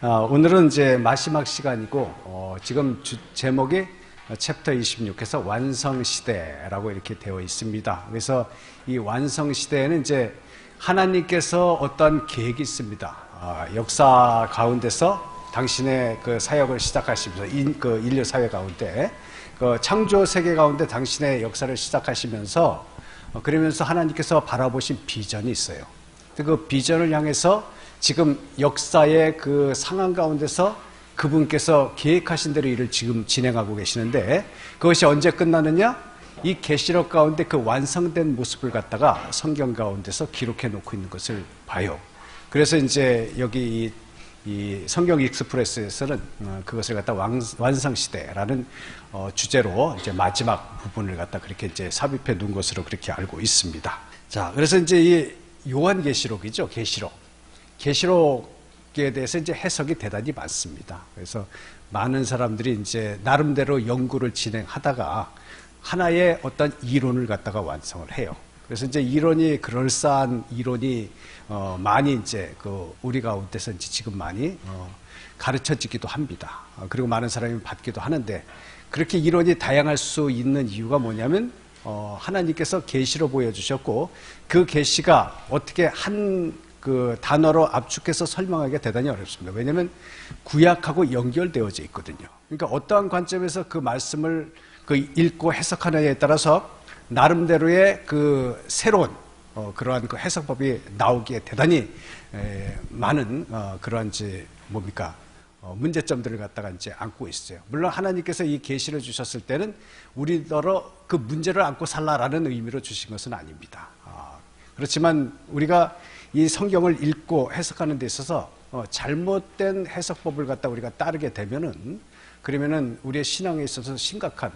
오늘은 이제 마지막 시간이고, 지금 제목이 챕터 26에서 완성시대라고 이렇게 되어 있습니다. 그래서 이 완성시대에는 이제 하나님께서 어떤 계획이 있습니다. 역사 가운데서 당신의 그 사역을 시작하시면서 인류 사회 가운데 그 창조 세계 가운데 당신의 역사를 시작하시면서 그러면서 하나님께서 바라보신 비전이 있어요. 그 비전을 향해서 지금 역사의 그 상황 가운데서 그분께서 계획하신 대로 일을 지금 진행하고 계시는데, 그것이 언제 끝나느냐? 이 계시록 가운데 그 완성된 모습을 갖다가 성경 가운데서 기록해 놓고 있는 것을 봐요. 그래서 이제 여기 이 성경 익스프레스에서는 그것을 갖다 완성시대라는 주제로 이제 마지막 부분을 갖다 그렇게 이제 삽입해 놓은 것으로 그렇게 알고 있습니다. 자, 그래서 이제 이 요한계시록이죠. 계시록에 대해서 이제 해석이 대단히 많습니다. 그래서 많은 사람들이 이제 나름대로 연구를 진행하다가 하나의 어떤 이론을 갖다가 완성을 해요. 그래서 이제 이론이 그럴싸한 이론이 많이 이제 그 우리 가운데서 이제 지금 많이 가르쳐지기도 합니다. 그리고 많은 사람이 받기도 하는데, 그렇게 이론이 다양할 수 있는 이유가 뭐냐면 하나님께서 계시로 보여주셨고, 그 계시가 어떻게 한 그 단어로 압축해서 설명하기가 대단히 어렵습니다. 왜냐하면 구약하고 연결되어져 있거든요. 그러니까 어떠한 관점에서 그 말씀을 읽고 해석하느냐에 따라서 나름대로의 그 새로운 그러한 그 해석법이 나오기에 대단히 많은 그러한 이제 뭡니까 문제점들을 갖다가 이제 안고 있어요. 물론 하나님께서 이 계시를 주셨을 때는 우리더러 그 문제를 안고 살라라는 의미로 주신 것은 아닙니다. 그렇지만 우리가 이 성경을 읽고 해석하는 데 있어서 잘못된 해석법을 갖다 우리가 따르게 되면은, 그러면은 우리의 신앙에 있어서 심각한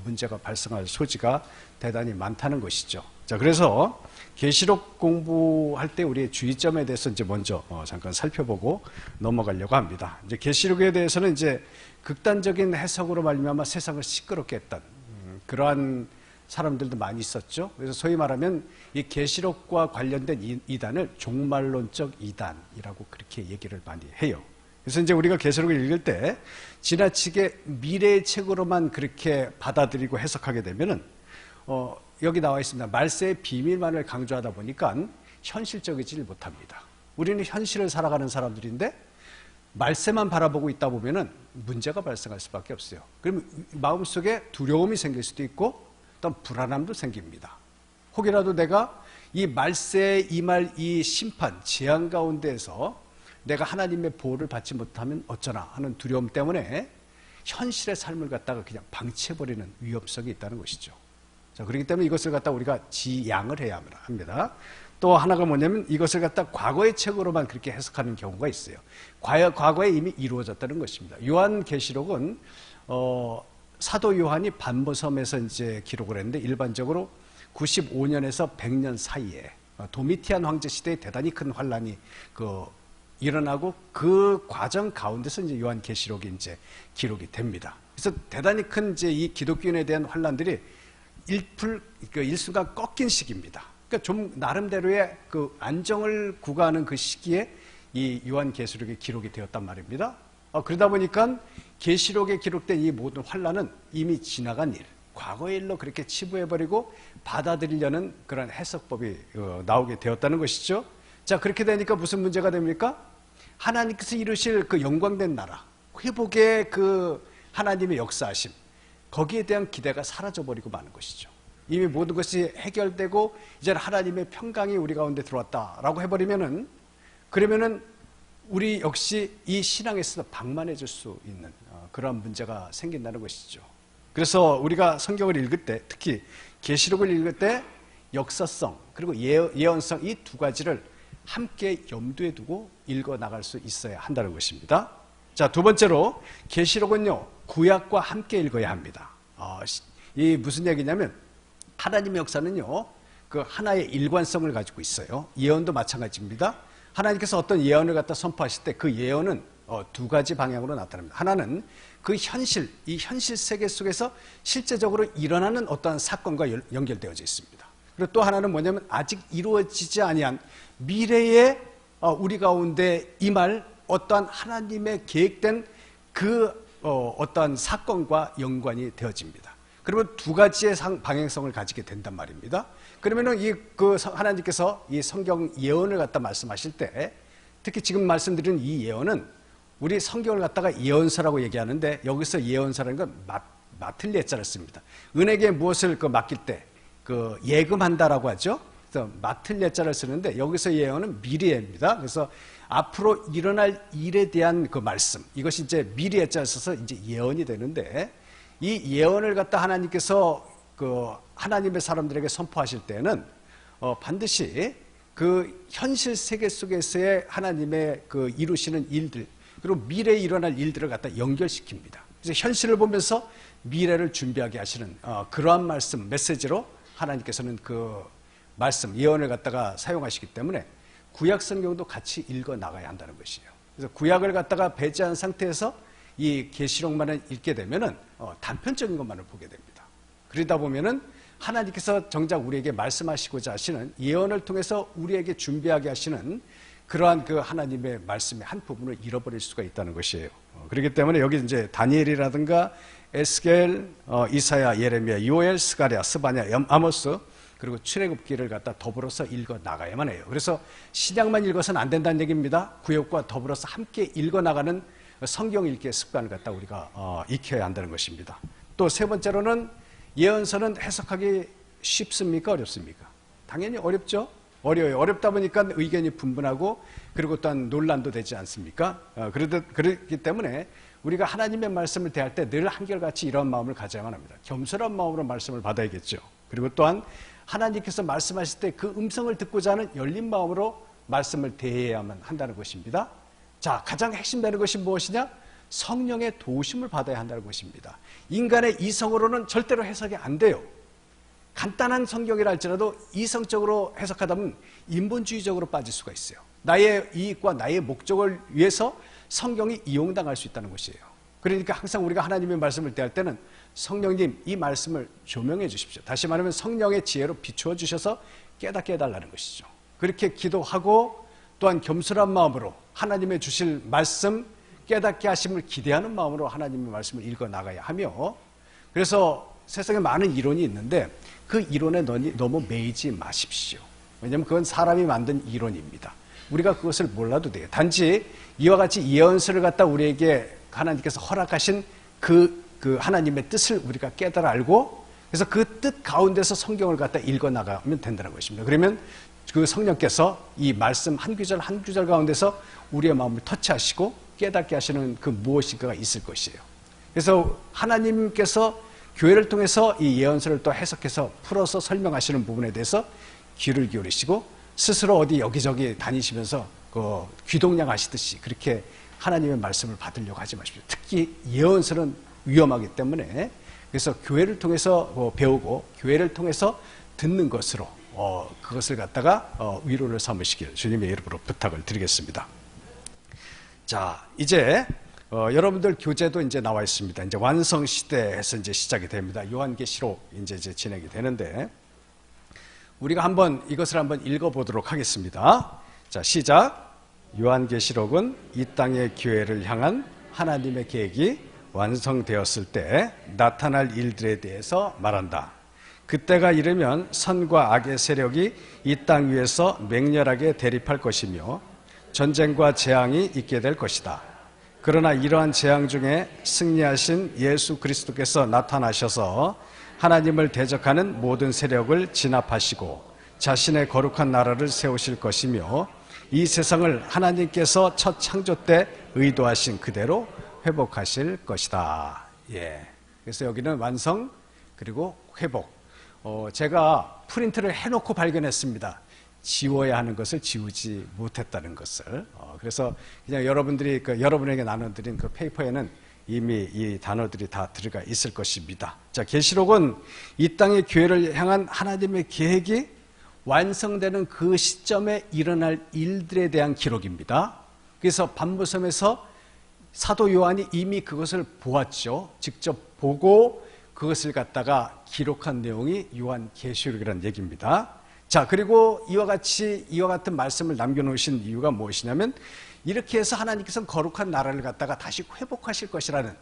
문제가 발생할 소지가 대단히 많다는 것이죠. 자, 그래서 계시록 공부할 때 우리의 주의점에 대해서 이제 먼저 잠깐 살펴보고 넘어가려고 합니다. 이제 계시록에 대해서는 이제 극단적인 해석으로 말미암아 세상을 시끄럽게 했던 그러한 사람들도 많이 있었죠. 그래서 소위 말하면 이 계시록과 관련된 이단을 종말론적 이단이라고 그렇게 얘기를 많이 해요. 그래서 이제 우리가 계시록을 읽을 때 지나치게 미래의 책으로만 그렇게 받아들이고 해석하게 되면은 여기 나와 있습니다. 말세의 비밀만을 강조하다 보니까 현실적이지 못합니다. 우리는 현실을 살아가는 사람들인데 말세만 바라보고 있다 보면은 문제가 발생할 수밖에 없어요. 그러면 마음속에 두려움이 생길 수도 있고 어떤 불안함도 생깁니다. 혹이라도 내가 이 말세에 임할 이 심판, 재앙 가운데에서 내가 하나님의 보호를 받지 못하면 어쩌나 하는 두려움 때문에 현실의 삶을 갖다가 그냥 방치해버리는 위험성이 있다는 것이죠. 자, 그렇기 때문에 이것을 갖다 우리가 지양을 해야 합니다. 또 하나가 뭐냐면 이것을 갖다 과거의 책으로만 그렇게 해석하는 경우가 있어요. 과거에 이미 이루어졌다는 것입니다. 요한계시록은 사도 요한이 반모섬에서 이제 기록을 했는데, 일반적으로 95년에서 100년 사이에 도미티안 황제 시대에 대단히 큰 환란이 일어나고 그 과정 가운데서 이제 요한계시록이 이제 기록이 됩니다. 그래서 대단히 큰 이제 이 기독교인에 대한 환란들이 일순간 꺾인 시기입니다. 그러니까 좀 나름대로의 그 안정을 구가하는 그 시기에 이 요한계시록이 기록이 되었단 말입니다. 그러다 보니까 계시록에 기록된 이 모든 환란은 이미 지나간 일, 과거의 일로 그렇게 치부해버리고 받아들이려는 그런 해석법이 나오게 되었다는 것이죠. 자, 그렇게 되니까 무슨 문제가 됩니까? 하나님께서 이루실 그 영광된 나라, 회복의 그 하나님의 역사하심, 거기에 대한 기대가 사라져버리고 마는 것이죠. 이미 모든 것이 해결되고 이제는 하나님의 평강이 우리 가운데 들어왔다라고 해버리면은, 그러면은 우리 역시 이 신앙에서 방만해질 수 있는 그런 문제가 생긴다는 것이죠. 그래서 우리가 성경을 읽을 때, 특히 계시록을 읽을 때 역사성 그리고 예언성, 이 두 가지를 함께 염두에 두고 읽어 나갈 수 있어야 한다는 것입니다. 자, 두 번째로 계시록은요 구약과 함께 읽어야 합니다. 이 무슨 얘기냐면 하나님의 역사는요 그 하나의 일관성을 가지고 있어요. 예언도 마찬가지입니다. 하나님께서 어떤 예언을 갖다 선포하실 때 그 예언은 두 가지 방향으로 나타납니다. 하나는 그 현실, 이 현실 세계 속에서 실제적으로 일어나는 어떠한 사건과 연결되어져 있습니다. 그리고 또 하나는 뭐냐면 아직 이루어지지 아니한 미래에 우리 가운데 임할 어떠한 하나님의 계획된 그 어떠한 사건과 연관이 되어집니다. 그러면 두 가지의 방향성을 가지게 된단 말입니다. 그러면은 하나님께서 이 성경 예언을 갖다 말씀하실 때, 특히 지금 말씀드린 이 예언은 우리 성경을 갖다가 예언서라고 얘기하는데, 여기서 예언서라는 건 맡을 예자를 씁니다. 은에게 무엇을 맡길 때 예금한다라고 하죠. 그래서 맡을 예자를 쓰는데, 여기서 예언은 미래입니다. 그래서 앞으로 일어날 일에 대한 그 말씀, 이것이 이제 미래 예자를 써서 이제 예언이 되는데, 이 예언을 갖다 하나님께서 하나님의 사람들에게 선포하실 때는 반드시 그 현실 세계 속에서의 하나님의 그 이루시는 일들, 그리고 미래에 일어날 일들을 갖다 연결시킵니다. 그래서 현실을 보면서 미래를 준비하게 하시는 그러한 말씀, 메시지로 하나님께서는 그 말씀, 예언을 갖다가 사용하시기 때문에 구약 성경도 같이 읽어 나가야 한다는 것이에요. 그래서 구약을 갖다가 배제한 상태에서 이 계시록만을 읽게 되면은 단편적인 것만을 보게 됩니다. 그러다 보면은 하나님께서 정작 우리에게 말씀하시고자 하시는, 예언을 통해서 우리에게 준비하게 하시는 그러한 그 하나님의 말씀의 한 부분을 잃어버릴 수가 있다는 것이에요. 그렇기 때문에 여기 이제 다니엘이라든가 에스겔, 이사야, 예레미야, 요엘, 스가랴, 스바냐, 아모스, 그리고 출애굽기를 갖다 더불어서 읽어 나가야만 해요. 그래서 신약만 읽어서는 안 된다는 얘기입니다. 구약과 더불어서 함께 읽어 나가는 성경 읽기의 습관을 갖다 우리가 익혀야 한다는 것입니다. 또 세 번째로는, 예언서는 해석하기 쉽습니까? 어렵습니까? 당연히 어렵죠. 어려워요. 어렵다 보니까 의견이 분분하고, 그리고 또한 논란도 되지 않습니까? 그렇기 때문에 우리가 하나님의 말씀을 대할 때 늘 한결같이 이런 마음을 가져야만 합니다. 겸손한 마음으로 말씀을 받아야겠죠. 그리고 또한 하나님께서 말씀하실 때 그 음성을 듣고자 하는 열린 마음으로 말씀을 대해야만 한다는 것입니다. 자, 가장 핵심되는 것이 무엇이냐? 성령의 도우심을 받아야 한다는 것입니다. 인간의 이성으로는 절대로 해석이 안 돼요. 간단한 성경이라 할지라도 이성적으로 해석하다 보면 인본주의적으로 빠질 수가 있어요. 나의 이익과 나의 목적을 위해서 성경이 이용당할 수 있다는 것이에요. 그러니까 항상 우리가 하나님의 말씀을 대할 때는, 성령님 이 말씀을 조명해 주십시오. 다시 말하면 성령의 지혜로 비추어 주셔서 깨닫게 해달라는 것이죠. 그렇게 기도하고, 또한 겸손한 마음으로 하나님의 주실 말씀, 깨닫게 하심을 기대하는 마음으로 하나님의 말씀을 읽어 나가야 하며, 그래서 세상에 많은 이론이 있는데 그 이론에 너무 매이지 마십시오. 왜냐하면 그건 사람이 만든 이론입니다. 우리가 그것을 몰라도 돼요. 단지 이와 같이 예언서를 갖다 우리에게 하나님께서 허락하신 그 하나님의 뜻을 우리가 깨달아 알고, 그래서 그 뜻 가운데서 성경을 갖다 읽어 나가면 된다는 것입니다. 그러면 그 성령께서 이 말씀 한 구절 한 구절 가운데서 우리의 마음을 터치하시고 깨닫게 하시는 그 무엇인가가 있을 것이에요. 그래서 하나님께서 교회를 통해서 이 예언서를 또 해석해서 풀어서 설명하시는 부분에 대해서 귀를 기울이시고, 스스로 어디 여기저기 다니시면서 귀동냥 하시듯이 그렇게 하나님의 말씀을 받으려고 하지 마십시오. 특히 예언서는 위험하기 때문에, 그래서 교회를 통해서 배우고 교회를 통해서 듣는 것으로 그것을 갖다가 위로를 삼으시길 주님의 이름으로 부탁을 드리겠습니다. 자, 이제 여러분들 교재도 이제 나와 있습니다. 이제 완성 시대에서 이제 시작이 됩니다. 요한계시록 이제 진행이 되는데, 우리가 이것을 한번 읽어보도록 하겠습니다. 자, 시작. 요한계시록은 이 땅의 교회를 향한 하나님의 계획이 완성되었을 때 나타날 일들에 대해서 말한다. 그때가 이르면 선과 악의 세력이 이 땅 위에서 맹렬하게 대립할 것이며 전쟁과 재앙이 있게 될 것이다. 그러나 이러한 재앙 중에 승리하신 예수 그리스도께서 나타나셔서 하나님을 대적하는 모든 세력을 진압하시고 자신의 거룩한 나라를 세우실 것이며, 이 세상을 하나님께서 첫 창조 때 의도하신 그대로 회복하실 것이다. 예. 그래서 여기는 완성 그리고 회복. 제가 프린트를 해놓고 발견했습니다. 지워야 하는 것을 지우지 못했다는 것을. 그래서 그냥 여러분에게 나눠드린 그 페이퍼에는 이미 이 단어들이 다 들어가 있을 것입니다. 자, 계시록은 이 땅의 교회를 향한 하나님의 계획이 완성되는 그 시점에 일어날 일들에 대한 기록입니다. 그래서 반무섬에서 사도 요한이 이미 그것을 보았죠. 직접 보고 그것을 갖다가 기록한 내용이 요한계시록이라는 얘기입니다. 자, 그리고 이와 같은 말씀을 남겨놓으신 이유가 무엇이냐면, 이렇게 해서 하나님께서는 거룩한 나라를 갖다가 다시 회복하실 것이라는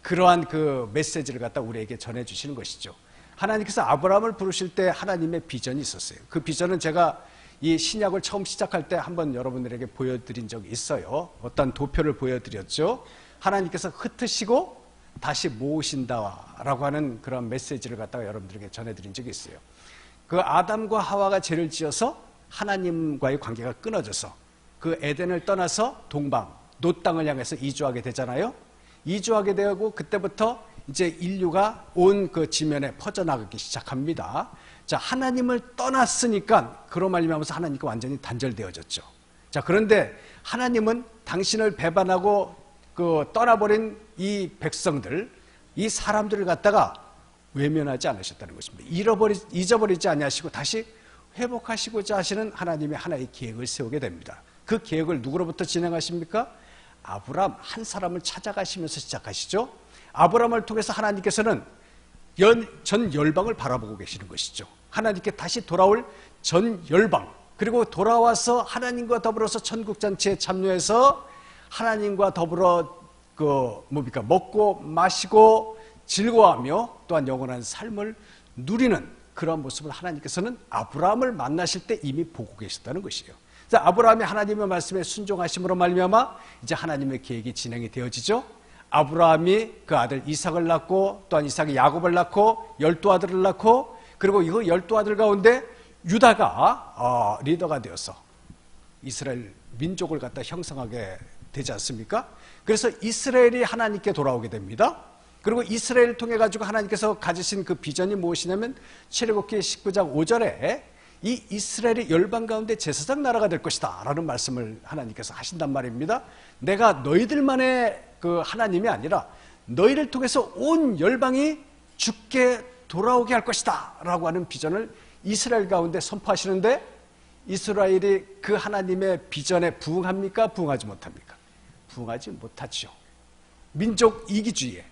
그러한 그 메시지를 갖다 우리에게 전해주시는 것이죠. 하나님께서 아브라함을 부르실 때 하나님의 비전이 있었어요. 그 비전은 제가 이 신약을 처음 시작할 때 한번 여러분들에게 보여드린 적이 있어요. 어떤 도표를 보여드렸죠. 하나님께서 흩으시고 다시 모으신다라고 하는 그런 메시지를 갖다가 여러분들에게 전해드린 적이 있어요. 그 아담과 하와가 죄를 지어서 하나님과의 관계가 끊어져서 그 에덴을 떠나서 동방, 놋 땅을 향해서 이주하게 되잖아요. 이주하게 되고 그때부터 이제 인류가 온 그 지면에 퍼져나가기 시작합니다. 자, 하나님을 떠났으니까 그로 말미암아서 하나님과 완전히 단절되어졌죠. 자, 그런데 하나님은 당신을 배반하고 그 떠나버린 이 백성들, 이 사람들을 갖다가 외면하지 않으셨다는 것입니다. 잊어버리지 아니하시고 다시 회복하시고자 하시는 하나님의 하나의 계획을 세우게 됩니다. 그 계획을 누구로부터 진행하십니까? 아브라함 한 사람을 찾아가시면서 시작하시죠. 아브라함을 통해서 하나님께서는 전 열방을 바라보고 계시는 것이죠. 하나님께 다시 돌아올 전 열방, 그리고 돌아와서 하나님과 더불어서 천국 잔치에 참여해서 하나님과 더불어 먹고 마시고 즐거워하며 또한 영원한 삶을 누리는 그런 모습을 하나님께서는 아브라함을 만나실 때 이미 보고 계셨다는 것이에요. 아브라함이 하나님의 말씀에 순종하심으로 말미암아 이제 하나님의 계획이 진행이 되어지죠. 아브라함이 그 아들 이삭을 낳고 또한 이삭이 야곱을 낳고 12아들을 낳고 그리고 이 12아들 가운데 유다가 리더가 되어서 이스라엘 민족을 갖다 형성하게 되지 않습니까? 그래서 이스라엘이 하나님께 돌아오게 됩니다. 그리고 이스라엘을 통해 가지고 하나님께서 가지신 그 비전이 무엇이냐면 출애굽기 19장 5절에 이 이스라엘이 열방 가운데 제사장 나라가 될 것이다 라는 말씀을 하나님께서 하신단 말입니다. 내가 너희들만의 그 하나님이 아니라 너희를 통해서 온 열방이 주께 돌아오게 할 것이다 라고 하는 비전을 이스라엘 가운데 선포하시는데 이스라엘이 그 하나님의 비전에 부응합니까? 부응하지 못합니까? 부응하지 못하죠. 민족 이기주의에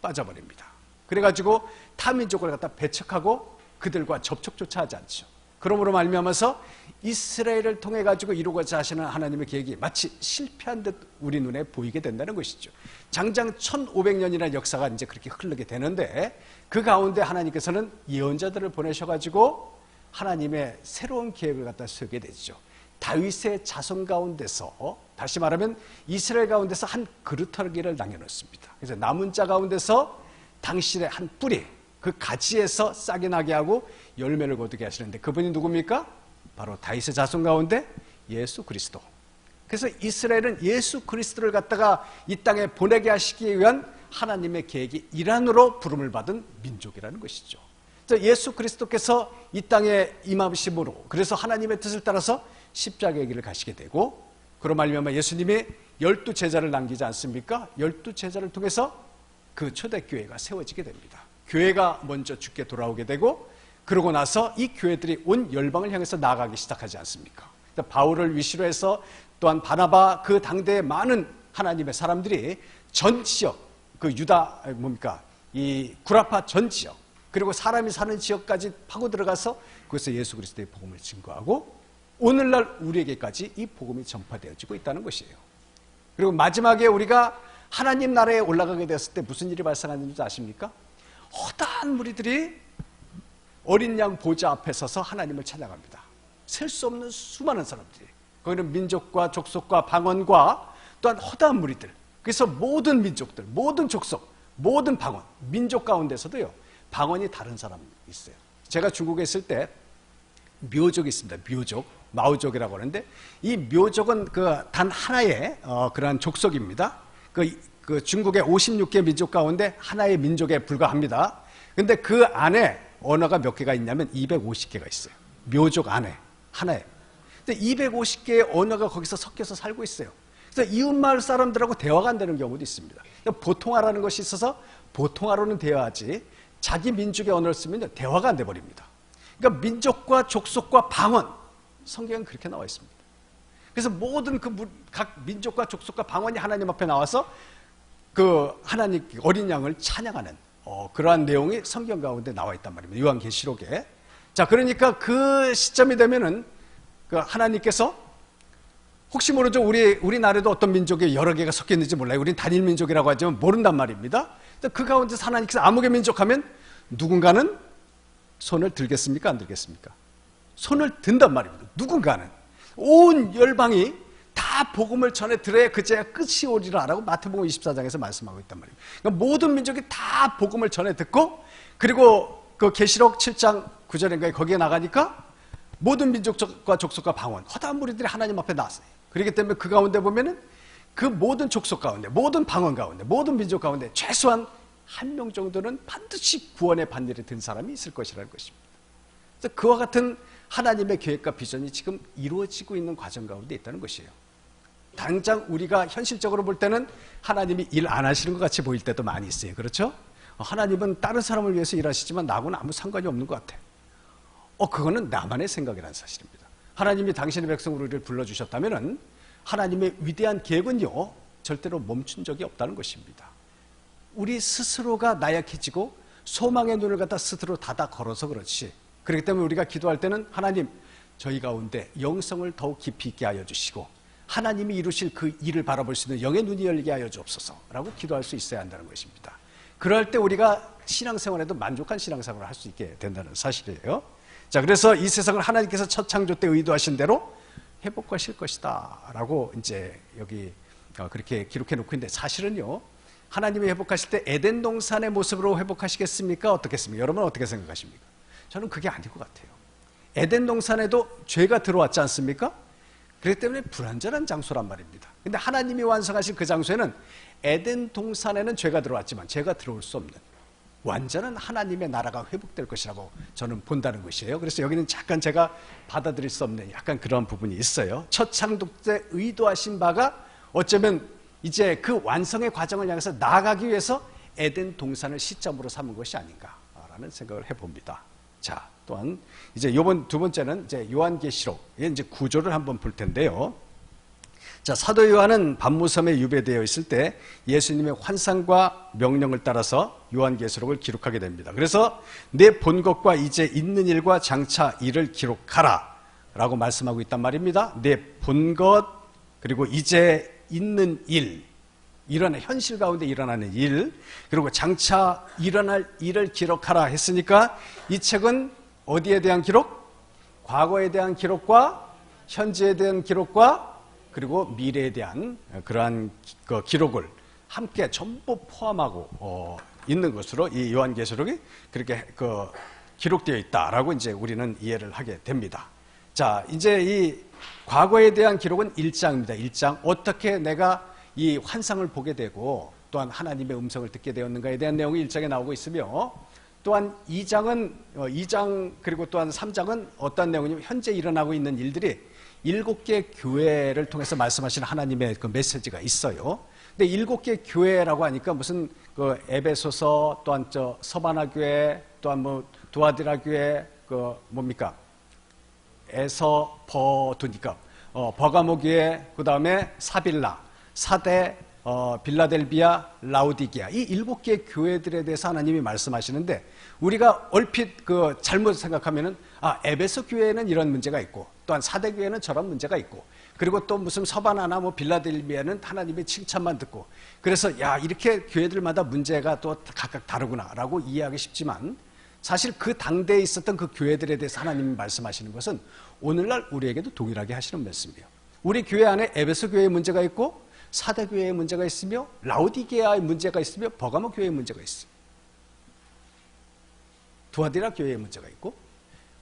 빠져버립니다. 그래가지고 타민족을 갖다 배척하고 그들과 접촉조차 하지 않죠. 그러므로 말미암아서 이스라엘을 통해 가지고 이루고자 하시는 하나님의 계획이 마치 실패한 듯 우리 눈에 보이게 된다는 것이죠. 장장 1500년이라는 역사가 이제 그렇게 흐르게 되는데 그 가운데 하나님께서는 예언자들을 보내셔가지고 하나님의 새로운 계획을 갖다 세우게 되죠. 다윗의 자손 가운데서 다시 말하면 이스라엘 가운데서 한 그루터기를 남겨놓습니다. 그래서 남은 자 가운데서 당신의 한 뿌리 그 가지에서 싹이 나게 하고 열매를 거두게 하시는데 그분이 누굽니까? 바로 다윗의 자손 가운데 예수 그리스도. 그래서 이스라엘은 예수 그리스도를 갖다가 이 땅에 보내게 하시기 위한 하나님의 계획이 일환으로 부름을 받은 민족이라는 것이죠. 예수 그리스도께서 이 땅에 임하심으로 그래서 하나님의 뜻을 따라서 십자가의 길을 가시게 되고 그로 말미암아 예수님이 12제자를 남기지 않습니까? 12제자를 통해서 그 초대교회가 세워지게 됩니다. 교회가 먼저 주께 돌아오게 되고 그러고 나서 이 교회들이 온 열방을 향해서 나아가기 시작하지 않습니까? 바울을 위시로 해서 또한 바나바 그 당대의 많은 하나님의 사람들이 전 지역 그 유다 이 구라파 전 지역 그리고 사람이 사는 지역까지 파고 들어가서 그것에서 예수 그리스도의 복음을 증거하고 오늘날 우리에게까지 이 복음이 전파되어지고 있다는 것이에요. 그리고 마지막에 우리가 하나님 나라에 올라가게 되었을 때 무슨 일이 발생하는지 아십니까? 허다한 무리들이 어린 양 보좌 앞에 서서 하나님을 찬양합니다. 셀 수 없는 수많은 사람들이 거기는 민족과 족속과 방언과 또한 허다한 무리들 그래서 모든 민족들 모든 족속 모든 방언 민족 가운데서도요 방언이 다른 사람이 있어요. 제가 중국에 있을 때 묘족이 있습니다. 묘족 마오족이라고 하는데 이 묘족은 그 단 하나의 그러한 족속입니다. 그 중국의 56개 민족 가운데 하나의 민족에 불과합니다. 근데 그 안에 언어가 몇 개가 있냐면 250개가 있어요. 묘족 안에 하나에. 근데 250개의 언어가 거기서 섞여서 살고 있어요. 그래서 이웃마을 사람들하고 대화가 안 되는 경우도 있습니다. 보통화라는 것이 있어서 보통화로는 대화하지 자기 민족의 언어를 쓰면 대화가 안 돼 버립니다. 그러니까 민족과 족속과 방언 성경은 그렇게 나와 있습니다. 그래서 모든 각 민족과 족속과 방언이 하나님 앞에 나와서 그 하나님 어린 양을 찬양하는 그러한 내용이 성경 가운데 나와 있단 말입니다. 요한계시록에. 자, 그러니까 그 시점이 되면은 그 하나님께서 혹시 모르죠. 우리나라에도 어떤 민족이 여러 개가 섞여 있는지 몰라요. 우린 단일 민족이라고 하지만 모른단 말입니다. 그 가운데 하나님께서 아무개 민족 하면 누군가는 손을 들겠습니까? 안 들겠습니까? 손을 든단 말입니다. 누군가는. 온 열방이 다 복음을 전해 들어야 그제야 끝이 오리라라고 마태복음 24장에서 말씀하고 있단 말이에요. 그러니까 모든 민족이 다 복음을 전해 듣고, 그리고 그 계시록 7장 9절인가에 거기에 나가니까 모든 민족과 족속과 방언, 허다한 무리들이 하나님 앞에 나왔어요. 그렇기 때문에 그 가운데 보면은 그 모든 족속 가운데, 모든 방언 가운데, 모든 민족 가운데 최소한 한 명 정도는 반드시 구원의 반열에 든 사람이 있을 것이라는 것입니다. 그래서 그와 같은 하나님의 계획과 비전이 지금 이루어지고 있는 과정 가운데 있다는 것이에요. 당장 우리가 현실적으로 볼 때는 하나님이 일 안 하시는 것 같이 보일 때도 많이 있어요. 그렇죠? 하나님은 다른 사람을 위해서 일하시지만 나하고는 아무 상관이 없는 것 같아. 그거는 나만의 생각이라는 사실입니다. 하나님이 당신의 백성으로 우리를 불러주셨다면 하나님의 위대한 계획은요, 절대로 멈춘 적이 없다는 것입니다. 우리 스스로가 나약해지고 소망의 눈을 갖다 스스로 닫아 걸어서 그렇지. 그렇기 때문에 우리가 기도할 때는 하나님, 저희 가운데 영성을 더욱 깊이 있게 하여 주시고 하나님이 이루실 그 일을 바라볼 수 있는 영의 눈이 열리게 하여 주옵소서라고 기도할 수 있어야 한다는 것입니다. 그럴 때 우리가 신앙생활에도 만족한 신앙생활을 할 수 있게 된다는 사실이에요. 자, 그래서 이 세상을 하나님께서 첫 창조 때 의도하신 대로 회복하실 것이다 라고 이제 여기 그렇게 기록해 놓고 있는데, 사실은요, 하나님이 회복하실 때 에덴 동산의 모습으로 회복하시겠습니까? 어떻겠습니까? 여러분 어떻게 생각하십니까? 저는 그게 아닐 것 같아요. 에덴 동산에도 죄가 들어왔지 않습니까? 그렇기 때문에 불완전한 장소란 말입니다. 근데 하나님이 완성하신 그 장소에는 에덴 동산에는 죄가 들어왔지만 죄가 들어올 수 없는 완전한 하나님의 나라가 회복될 것이라고 저는 본다는 것이에요. 그래서 여기는 잠깐 제가 받아들일 수 없는 약간 그런 부분이 있어요. 첫 창조 때 의도하신 바가 어쩌면 이제 그 완성의 과정을 향해서 나아가기 위해서 에덴 동산을 시점으로 삼은 것이 아닌가라는 생각을 해봅니다. 자, 또한 이제 요번 두 번째는 이제 요한계시록, 이제 구조를 한번 볼 텐데요. 자, 사도 요한은 반모섬에 유배되어 있을 때 예수님의 환상과 명령을 따라서 요한계시록을 기록하게 됩니다. 그래서 내 본 것과 이제 있는 일과 장차 일을 기록하라 라고 말씀하고 있단 말입니다. 내 본 것, 그리고 이제 있는 일, 현실 가운데 일어나는 일, 그리고 장차 일어날 일을 기록하라 했으니까 이 책은 어디에 대한 기록? 과거에 대한 기록과 현재에 대한 기록과 그리고 미래에 대한 그러한 그 기록을 함께 전부 포함하고 있는 것으로 이 요한계시록이 그렇게 기록되어 있다라고 이제 우리는 이해를 하게 됩니다. 자, 이제 이 과거에 대한 기록은 1장입니다. 1장. 어떻게 내가 이 환상을 보게 되고 또한 하나님의 음성을 듣게 되었는가에 대한 내용이 1장에 나오고 있으며, 또한 2장 그리고 또한 3장은 어떤 내용이냐면 현재 일어나고 있는 일들이 7개 교회를 통해서 말씀하시는 하나님의 그 메시지가 있어요. 근데 7개 교회라고 하니까 무슨 그 에베소서, 또한 서바나 교회, 또한 뭐 두아디라 교회, 뭡니까? 에서 버두니까 버가모 교회, 그 다음에 사빌라, 사대, 빌라델비아, 라우디게아, 이 7개의 교회들에 대해서 하나님이 말씀하시는데, 우리가 얼핏 잘못 생각하면은 에베소 교회에는 이런 문제가 있고, 또한 사대 교회는 저런 문제가 있고, 그리고 또 무슨 서바나나 뭐 빌라델비아는 하나님의 칭찬만 듣고, 그래서 이렇게 교회들마다 문제가 또 각각 다르구나라고 이해하기 쉽지만, 사실 그 당대에 있었던 그 교회들에 대해서 하나님이 말씀하시는 것은 오늘날 우리에게도 동일하게 하시는 말씀이에요. 우리 교회 안에 에베소 교회의 문제가 있고, 사대 교회의 문제가 있으며, 라우디게아의 문제가 있으며, 버가모 교회의 문제가 있어요. 두아디라 교회의 문제가 있고,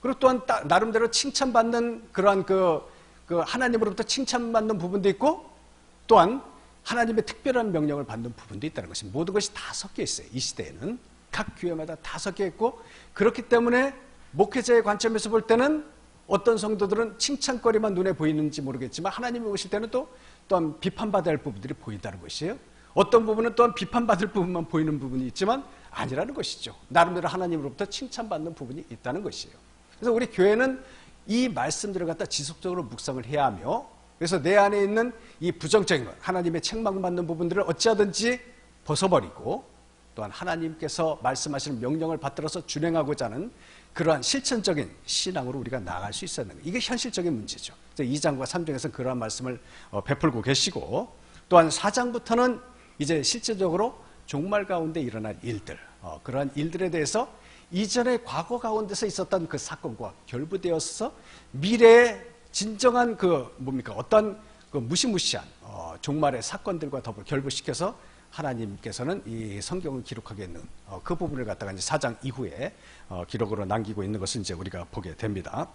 그리고 또한 나름대로 칭찬받는 그러한 하나님으로부터 칭찬받는 부분도 있고, 또한 하나님의 특별한 명령을 받는 부분도 있다는 것입니다. 모든 것이 다 섞여 있어요. 이 시대에는 각 교회마다 다 섞여 있고, 그렇기 때문에 목회자의 관점에서 볼 때는 어떤 성도들은 칭찬거리만 눈에 보이는지 모르겠지만, 하나님이 오실 때는 또한 비판받아야 할 부분들이 보인다는 것이에요. 어떤 부분은 또한 비판받을 부분만 보이는 부분이 있지만 아니라는 것이죠. 나름대로 하나님으로부터 칭찬받는 부분이 있다는 것이에요. 그래서 우리 교회는 이 말씀들을 갖다 지속적으로 묵상을 해야 하며, 그래서 내 안에 있는 이 부정적인 것, 하나님의 책망받는 부분들을 어찌하든지 벗어버리고, 또한 하나님께서 말씀하시는 명령을 받들어서 준행하고자 하는 그러한 실천적인 신앙으로 우리가 나아갈 수 있어야 하는 거예요. 이게 현실적인 문제죠. 2장과 3장에서는 그러한 말씀을 베풀고 계시고, 또한 4장부터는 이제 실제적으로 종말 가운데 일어날 일들, 그러한 일들에 대해서 이전에 과거 가운데서 있었던 그 사건과 결부되어서 미래의 진정한 어떤 그 무시무시한 종말의 사건들과 더불어 결부시켜서 하나님께서는 이 성경을 기록하게 있는 그 부분을 갖다가 이제 4장 이후에 기록으로 남기고 있는 것을 이제 우리가 보게 됩니다.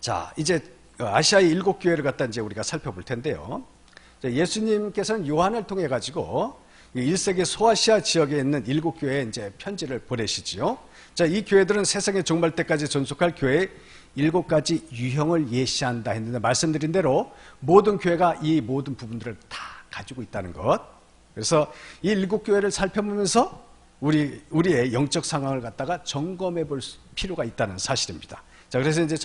자, 이제 아시아의 7교회를 갖다 이제 우리가 살펴볼 텐데요. 예수님께서는 요한을 통해 가지고 1세기 소아시아 지역에 있는 7교회에 이제 편지를 보내시지요. 자, 이 교회들은 세상의 종말 때까지 전속할 교회의 7가지 유형을 예시한다 했는데, 말씀드린 대로 모든 교회가 이 모든 부분들을 다 가지고 있다는 것. 그래서 이 7교회를 살펴보면서 우리의 영적 상황을 갖다가 점검해 볼 필요가 있다는 사실입니다. 자, 그래서 이제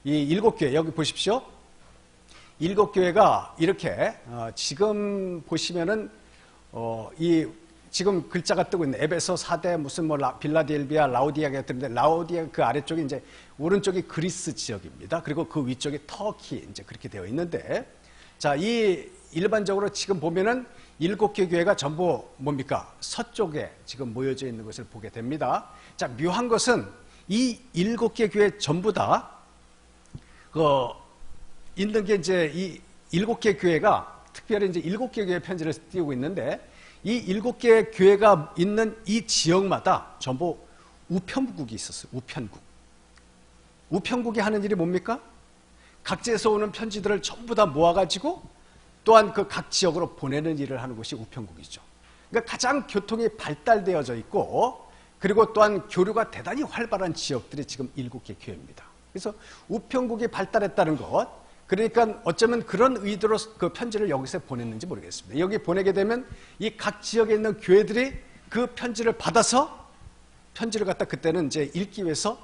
이 7교회, 여기 보십시오. 7교회가 이렇게 지금 보시면은 지금 글자가 뜨고 있는 에베소, 사대, 무슨 빌라델비아, 라오디아가 뜨는데, 라오디아 그 아래쪽이 이제 오른쪽이 그리스 지역입니다. 그리고 그 위쪽이 터키, 이제 그렇게 되어 있는데, 자, 이 일반적으로 지금 보면은 7개 교회가 전부 뭡니까? 서쪽에 지금 모여져 있는 것을 보게 됩니다. 자, 묘한 것은 이 7개 교회 전부 다 있는 게 이제 이 7개 교회가 특별히 이제 7개 교회 편지를 띄우고 있는데, 이 7개 교회가 있는 이 지역마다 전부 우편국이 있었어요. 우편국이 하는 일이 뭡니까? 각지에서 오는 편지들을 전부 다 모아가지고 또한 그 각 지역으로 보내는 일을 하는 곳이 우편국이죠. 그러니까 가장 교통이 발달되어져 있고, 그리고 또한 교류가 대단히 활발한 지역들이 지금 7개 교회입니다. 그래서 우편국이 발달했다는 것, 그러니까 어쩌면 그런 의도로 그 편지를 여기서 보냈는지 모르겠습니다. 여기 보내게 되면 이 각 지역에 있는 교회들이 그 편지를 받아서 편지를 갖다 그때는 이제 읽기 위해서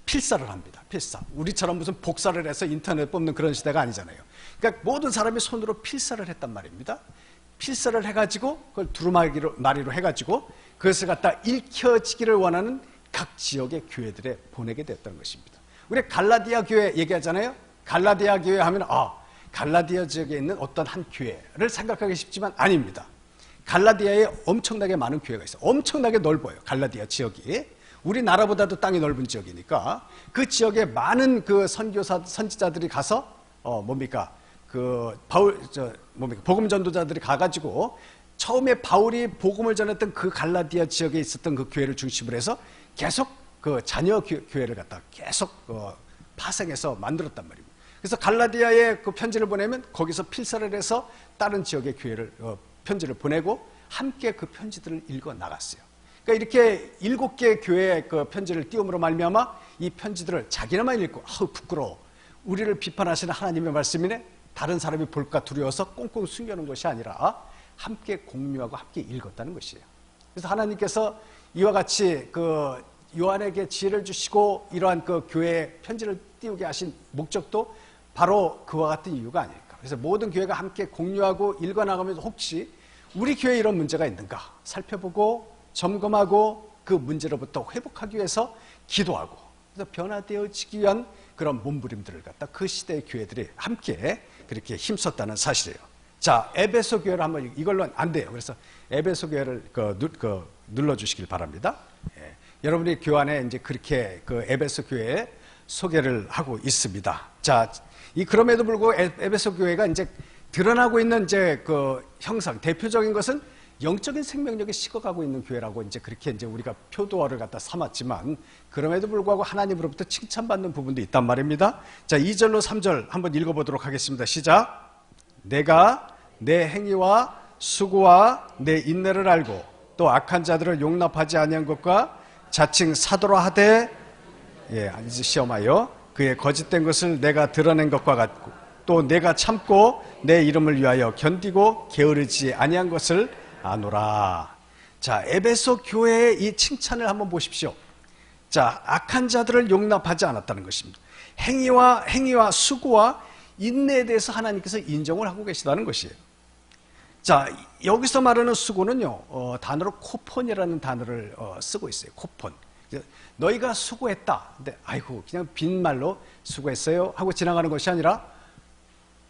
필사를 합니다. 필사. 우리처럼 무슨 복사를 해서 인터넷 뽑는 그런 시대가 아니잖아요. 그러니까 모든 사람이 손으로 필사를 했단 말입니다. 필사를 해가지고 그걸 두루마리로 해가지고 그것을 갖다 읽혀지기를 원하는 각 지역의 교회들에 보내게 됐다는 것입니다. 우리 갈라디아 교회 얘기하잖아요. 갈라디아 교회 하면 갈라디아 지역에 있는 어떤 한 교회를 생각하기 쉽지만 아닙니다. 갈라디아에 엄청나게 많은 교회가 있어요. 엄청나게 넓어요. 갈라디아 지역이. 우리나라보다도 땅이 넓은 지역이니까 그 지역에 많은 그 선지자들이 가서 복음 전도자들이 가가지고 처음에 바울이 복음을 전했던 그 갈라디아 지역에 있었던 그 교회를 중심으로 해서 계속 그 자녀 교회를 갖다 계속 파생해서 만들었단 말입니다. 그래서 갈라디아에 그 편지를 보내면 거기서 필사를 해서 다른 지역의 교회를 편지를 보내고 함께 그 편지들을 읽어 나갔어요. 그러니까 이렇게 7개 교회의 그 편지를 띄움으로 말미암아 이 편지들을 자기네만 읽고 부끄러워. 우리를 비판하시는 하나님의 말씀이네. 다른 사람이 볼까 두려워서 꽁꽁 숨겨놓은 것이 아니라 함께 공유하고 함께 읽었다는 것이에요. 그래서 하나님께서 이와 같이 그 요한에게 지혜를 주시고 이러한 그 교회에 편지를 띄우게 하신 목적도 바로 그와 같은 이유가 아닐까. 그래서 모든 교회가 함께 공유하고 읽어나가면서 혹시 우리 교회에 이런 문제가 있는가 살펴보고 점검하고 그 문제로부터 회복하기 위해서 기도하고 그래서 변화되어지기 위한 그런 몸부림들을 갖다 그 시대의 교회들이 함께 그렇게 힘썼다는 사실이에요. 자, 에베소 교회를 한번 이걸로는 안 돼요. 그래서 에베소 교회를 눌러주시길 바랍니다. 예. 여러분이 교환에 이제 그렇게 그 에베소 교회에 소개를 하고 있습니다. 자, 그럼에도 불구하고 에베소 교회가 이제 드러나고 있는 이제 그 형상, 대표적인 것은 영적인 생명력이 식어가고 있는 교회라고 이제 그렇게 이제 우리가 표도어를 갖다 삼았지만 그럼에도 불구하고 하나님으로부터 칭찬받는 부분도 있단 말입니다. 자, 2절로 3절 한번 읽어보도록 하겠습니다. 시작. 내가 내 행위와 수고와 내 인내를 알고 또 악한 자들을 용납하지 아니한 것과 자칭 사도라 하되 이제 시험하여 그의 거짓된 것을 내가 드러낸 것과 같고 또 내가 참고 내 이름을 위하여 견디고 게으르지 아니한 것을 아노라. 자, 에베소 교회의 이 칭찬을 한번 보십시오. 자, 악한 자들을 용납하지 않았다는 것입니다. 행위와 수고와 인내에 대해서 하나님께서 인정을 하고 계시다는 것이에요. 자, 여기서 말하는 수고는요, 단어로 코폰이라는 단어를 쓰고 있어요. 코폰. 너희가 수고했다. 근데 아이고 그냥 빈말로 수고했어요 하고 지나가는 것이 아니라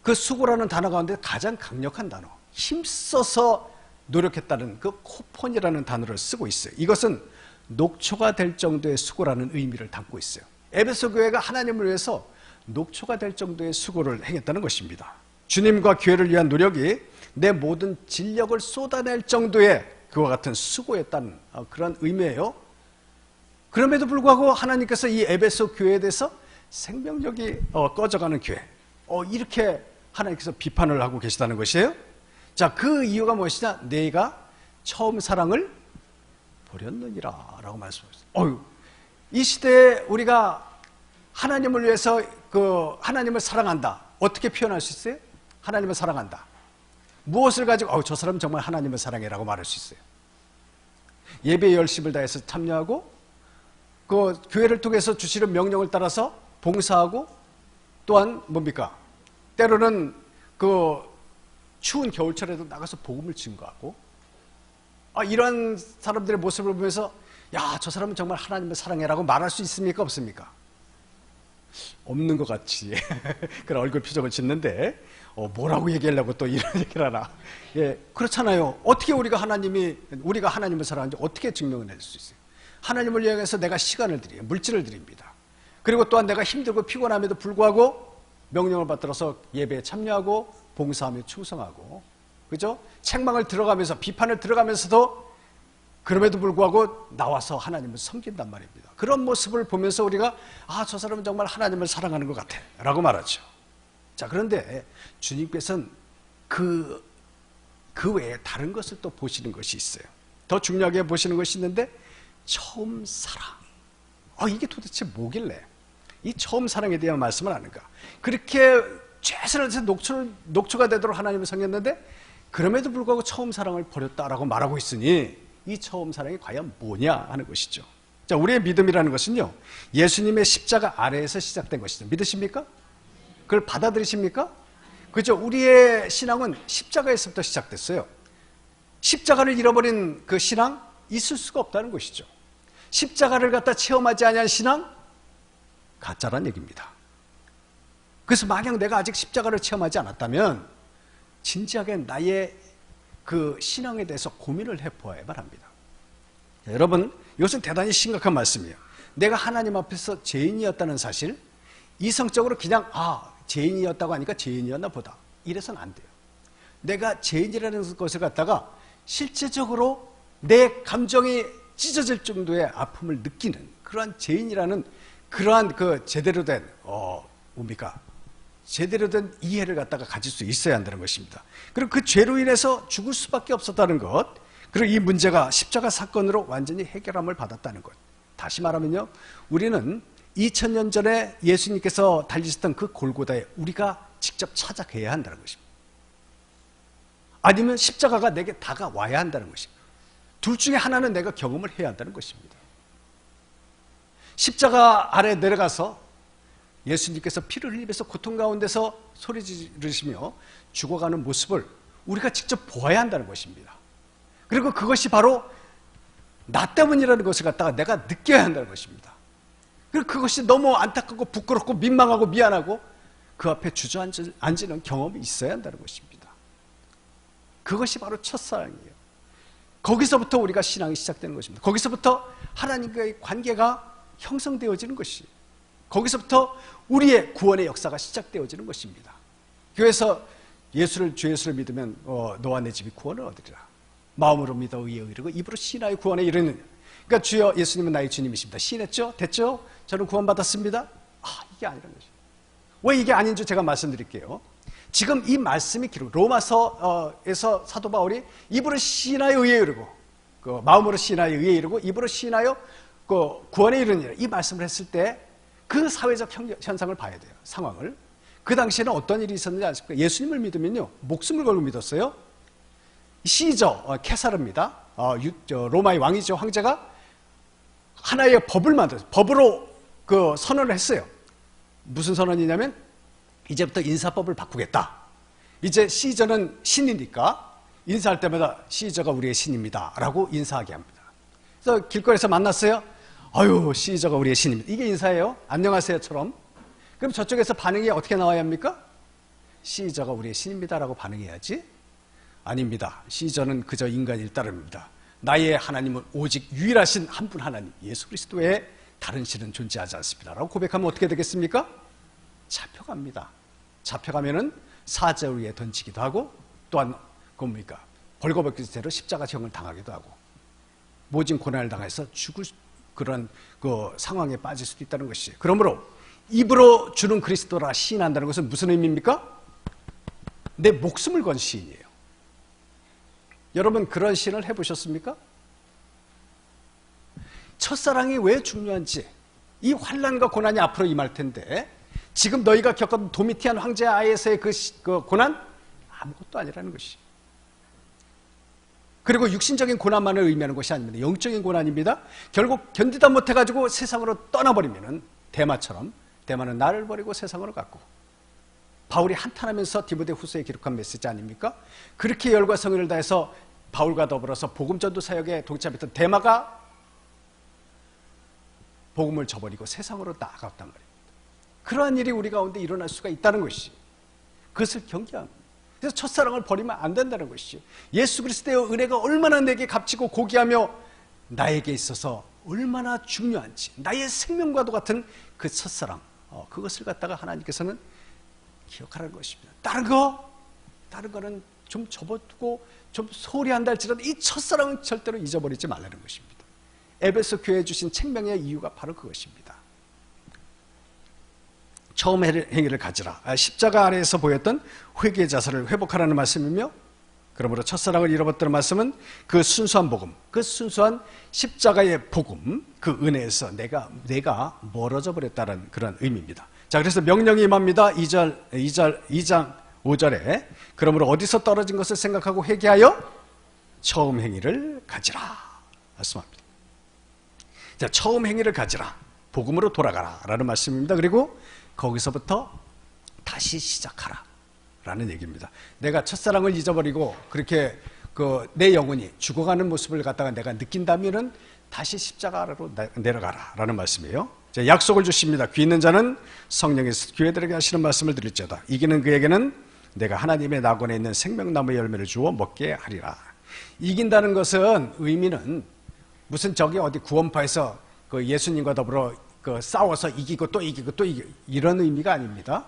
그 수고라는 단어 가운데 가장 강력한 단어, 힘써서 노력했다는 그 코폰이라는 단어를 쓰고 있어요. 이것은 녹초가 될 정도의 수고라는 의미를 담고 있어요. 에베소 교회가 하나님을 위해서 녹초가 될 정도의 수고를 행했다는 것입니다. 주님과 교회를 위한 노력이 내 모든 진력을 쏟아낼 정도의 그와 같은 수고였다는 그런 의미예요. 그럼에도 불구하고 하나님께서 이 에베소 교회에 대해서 생명력이 꺼져가는 교회, 이렇게 하나님께서 비판을 하고 계시다는 것이에요. 자, 그 이유가 무엇이냐? 내가 처음 사랑을 버렸느니라 라고 말씀하셨어요. 이 시대에 우리가 하나님을 위해서 하나님을 사랑한다. 어떻게 표현할 수 있어요? 하나님을 사랑한다. 무엇을 가지고 저 사람은 정말 하나님을 사랑해라고 말할 수 있어요? 예배에 열심을 다해서 참여하고 그 교회를 통해서 주시는 명령을 따라서 봉사하고 또한 뭡니까? 때로는 그 추운 겨울철에도 나가서 복음을 증거하고 이런 사람들의 모습을 보면서 야, 저 사람은 정말 하나님을 사랑해라고 말할 수 있습니까? 없습니까? 없는 것 같이 그런 얼굴 표정을 짓는데 뭐라고 얘기하려고 또 이런 얘기를 하나. 예, 그렇잖아요. 어떻게 우리가 하나님을 사랑하는지 어떻게 증명을 낼 수 있어요? 하나님을 위해서 내가 시간을 드려요. 물질을 드립니다. 그리고 또한 내가 힘들고 피곤함에도 불구하고 명령을 받들어서 예배에 참여하고 봉사하며 충성하고, 그죠? 책망을 들어가면서 비판을 들어가면서도 그럼에도 불구하고 나와서 하나님을 섬긴단 말입니다. 그런 모습을 보면서 우리가 저 사람은 정말 하나님을 사랑하는 것 같아 라고 말하죠. 자, 그런데 주님께서는 그 외에 다른 것을 또 보시는 것이 있어요. 더 중요하게 보시는 것이 있는데 처음 사랑. 이게 도대체 뭐길래 이 처음 사랑에 대한 말씀을 하는가? 그렇게 최선을 다해서 녹초가 되도록 하나님을 섬겼는데 그럼에도 불구하고 처음 사랑을 버렸다라고 말하고 있으니 이 처음 사랑이 과연 뭐냐 하는 것이죠. 자, 우리의 믿음이라는 것은요, 예수님의 십자가 아래에서 시작된 것이죠. 믿으십니까? 그걸 받아들이십니까? 그죠? 우리의 신앙은 십자가에서부터 시작됐어요. 십자가를 잃어버린 그 신앙 있을 수가 없다는 것이죠. 십자가를 갖다 체험하지 아니한 신앙 가짜란 얘기입니다. 그래서 만약 내가 아직 십자가를 체험하지 않았다면 진지하게 나의 그 신앙에 대해서 고민을 해보아야만 합니다. 여러분, 이것은 대단히 심각한 말씀이에요. 내가 하나님 앞에서 죄인이었다는 사실, 이성적으로 그냥 죄인이었다고 하니까 죄인이었나 보다, 이래서는 안 돼요. 내가 죄인이라는 것을 갖다가 실제적으로 내 감정이 찢어질 정도의 아픔을 느끼는 그러한 죄인이라는 그러한 그 제대로 된 제대로 된 이해를 갖다가 가질 수 있어야 한다는 것입니다. 그리고 그 죄로 인해서 죽을 수밖에 없었다는 것, 그리고 이 문제가 십자가 사건으로 완전히 해결함을 받았다는 것. 다시 말하면요, 우리는 2000년 전에 예수님께서 달리셨던 그 골고다에 우리가 직접 찾아가야 한다는 것입니다. 아니면 십자가가 내게 다가와야 한다는 것입니다. 둘 중에 하나는 내가 경험을 해야 한다는 것입니다. 십자가 아래 내려가서 예수님께서 피를 흘리면서 고통 가운데서 소리 지르시며 죽어가는 모습을 우리가 직접 보아야 한다는 것입니다. 그리고 그것이 바로 나 때문이라는 것을 갖다가 내가 느껴야 한다는 것입니다. 그리고 그것이 너무 안타깝고 부끄럽고 민망하고 미안하고 그 앞에 주저앉는 경험이 있어야 한다는 것입니다. 그것이 바로 첫사랑이에요. 거기서부터 우리가 신앙이 시작되는 것입니다. 거기서부터 하나님과의 관계가 형성되어지는 것이, 거기서부터 우리의 구원의 역사가 시작되어지는 것입니다. 교회에서 주 예수를 믿으면 너와 내 집이 구원을 얻으리라. 마음으로 믿어 의에 이르고 입으로 신하여 구원에 이르느냐. 그러니까 주여 예수님은 나의 주님이십니다. 신했죠? 됐죠? 저는 구원받았습니다. 이게 아니라는 것이죠. 왜 이게 아닌 줄 제가 말씀드릴게요. 지금 이 말씀이 기록, 로마서에서 사도 바울이 입으로 신하여 의에 이르고 마음으로 신하여 의에 이르고 입으로 신하여 구원에 이르느니라, 이 말씀을 했을 때 그 사회적 현상을 봐야 돼요. 상황을. 그 당시에는 어떤 일이 있었는지 아십니까? 예수님을 믿으면요, 목숨을 걸고 믿었어요. 시저 케사르입니다. 로마의 왕이죠. 황제가 하나의 법을 만들었어요. 법으로 선언을 했어요. 무슨 선언이냐면 이제부터 인사법을 바꾸겠다. 이제 시저는 신이니까 인사할 때마다 시저가 우리의 신입니다 라고 인사하게 합니다. 그래서 길거리에서 만났어요. 아유, 시저가 우리의 신입니다. 이게 인사예요? 안녕하세요처럼. 그럼 저쪽에서 반응이 어떻게 나와야 합니까? 시저가 우리의 신입니다 라고 반응해야지. 아닙니다. 시저는 그저 인간일 따름입니다. 나의 하나님은 오직 유일하신 한 분 하나님 예수 그리스도 외에 다른 신은 존재하지 않습니다 라고 고백하면 어떻게 되겠습니까? 잡혀갑니다. 잡혀가면은 사자 위에 던지기도 하고, 또한 그건 뭡니까? 벌거벗기로 십자가형을 당하기도 하고, 모진 고난을 당해서 죽을 그런 그 상황에 빠질 수도 있다는 것이. 그러므로 입으로 주는 그리스도라 시인한다는 것은 무슨 의미입니까? 내 목숨을 건 시인이에요. 여러분 그런 시인을 해보셨습니까? 첫사랑이 왜 중요한지, 이 환난과 고난이 앞으로 임할 텐데 지금 너희가 겪었던 도미티안 황제 아에서의 그 고난 아무것도 아니라는 것이. 그리고 육신적인 고난만을 의미하는 것이 아닙니다. 영적인 고난입니다. 결국 견디다 못해가지고 세상으로 떠나버리면은 대마처럼, 대마는 나를 버리고 세상으로 갔고, 바울이 한탄하면서 디모데후서에 기록한 메시지 아닙니까? 그렇게 열과 성의를 다해서 바울과 더불어서 복음 전도 사역에 동참했던 대마가 복음을 저버리고 세상으로 나아갔단 말입니다. 그러한 일이 우리 가운데 일어날 수가 있다는 것이, 그것을 경계합니다. 그래서 첫사랑을 버리면 안 된다는 것이죠. 예수 그리스도의 은혜가 얼마나 내게 값지고 고귀하며 나에게 있어서 얼마나 중요한지, 나의 생명과도 같은 그 첫사랑, 그것을 갖다가 하나님께서는 기억하라는 것입니다. 다른 거는 좀 접어두고 좀 소홀히 한다 할지라도 이 첫사랑은 절대로 잊어버리지 말라는 것입니다. 에베소 교회에 주신 책명의 이유가 바로 그것입니다. 처음 행위를 가지라. 십자가 아래에서 보였던 회개의 자세를 회복하라는 말씀이며, 그러므로 첫사랑을 잃어버렸다는 말씀은 그 순수한 복음, 그 순수한 십자가의 복음, 그 은혜에서 내가 멀어져 버렸다는 그런 의미입니다. 자, 그래서 명령이 임합니다. 2장 5절에 그러므로 어디서 떨어진 것을 생각하고 회개하여 처음 행위를 가지라 말씀합니다. 자, 처음 행위를 가지라, 복음으로 돌아가라 라는 말씀입니다. 그리고 거기서부터 다시 시작하라 라는 얘기입니다. 내가 첫사랑을 잊어버리고 그렇게 내 영혼이 죽어가는 모습을 갖다가 내가 느낀다면은 다시 십자가 아래로 내려가라 라는 말씀이에요. 자, 약속을 주십니다. 귀 있는 자는 성령에서 교회들에게 하시는 말씀을 들을지어다. 이기는 그에게는 내가 하나님의 낙원에 있는 생명나무의 열매를 주어 먹게 하리라. 이긴다는 것은 의미는 무슨 저기 어디 구원파에서 그 예수님과 더불어 싸워서 이기고 또 이기고 또 이기고 이런 의미가 아닙니다.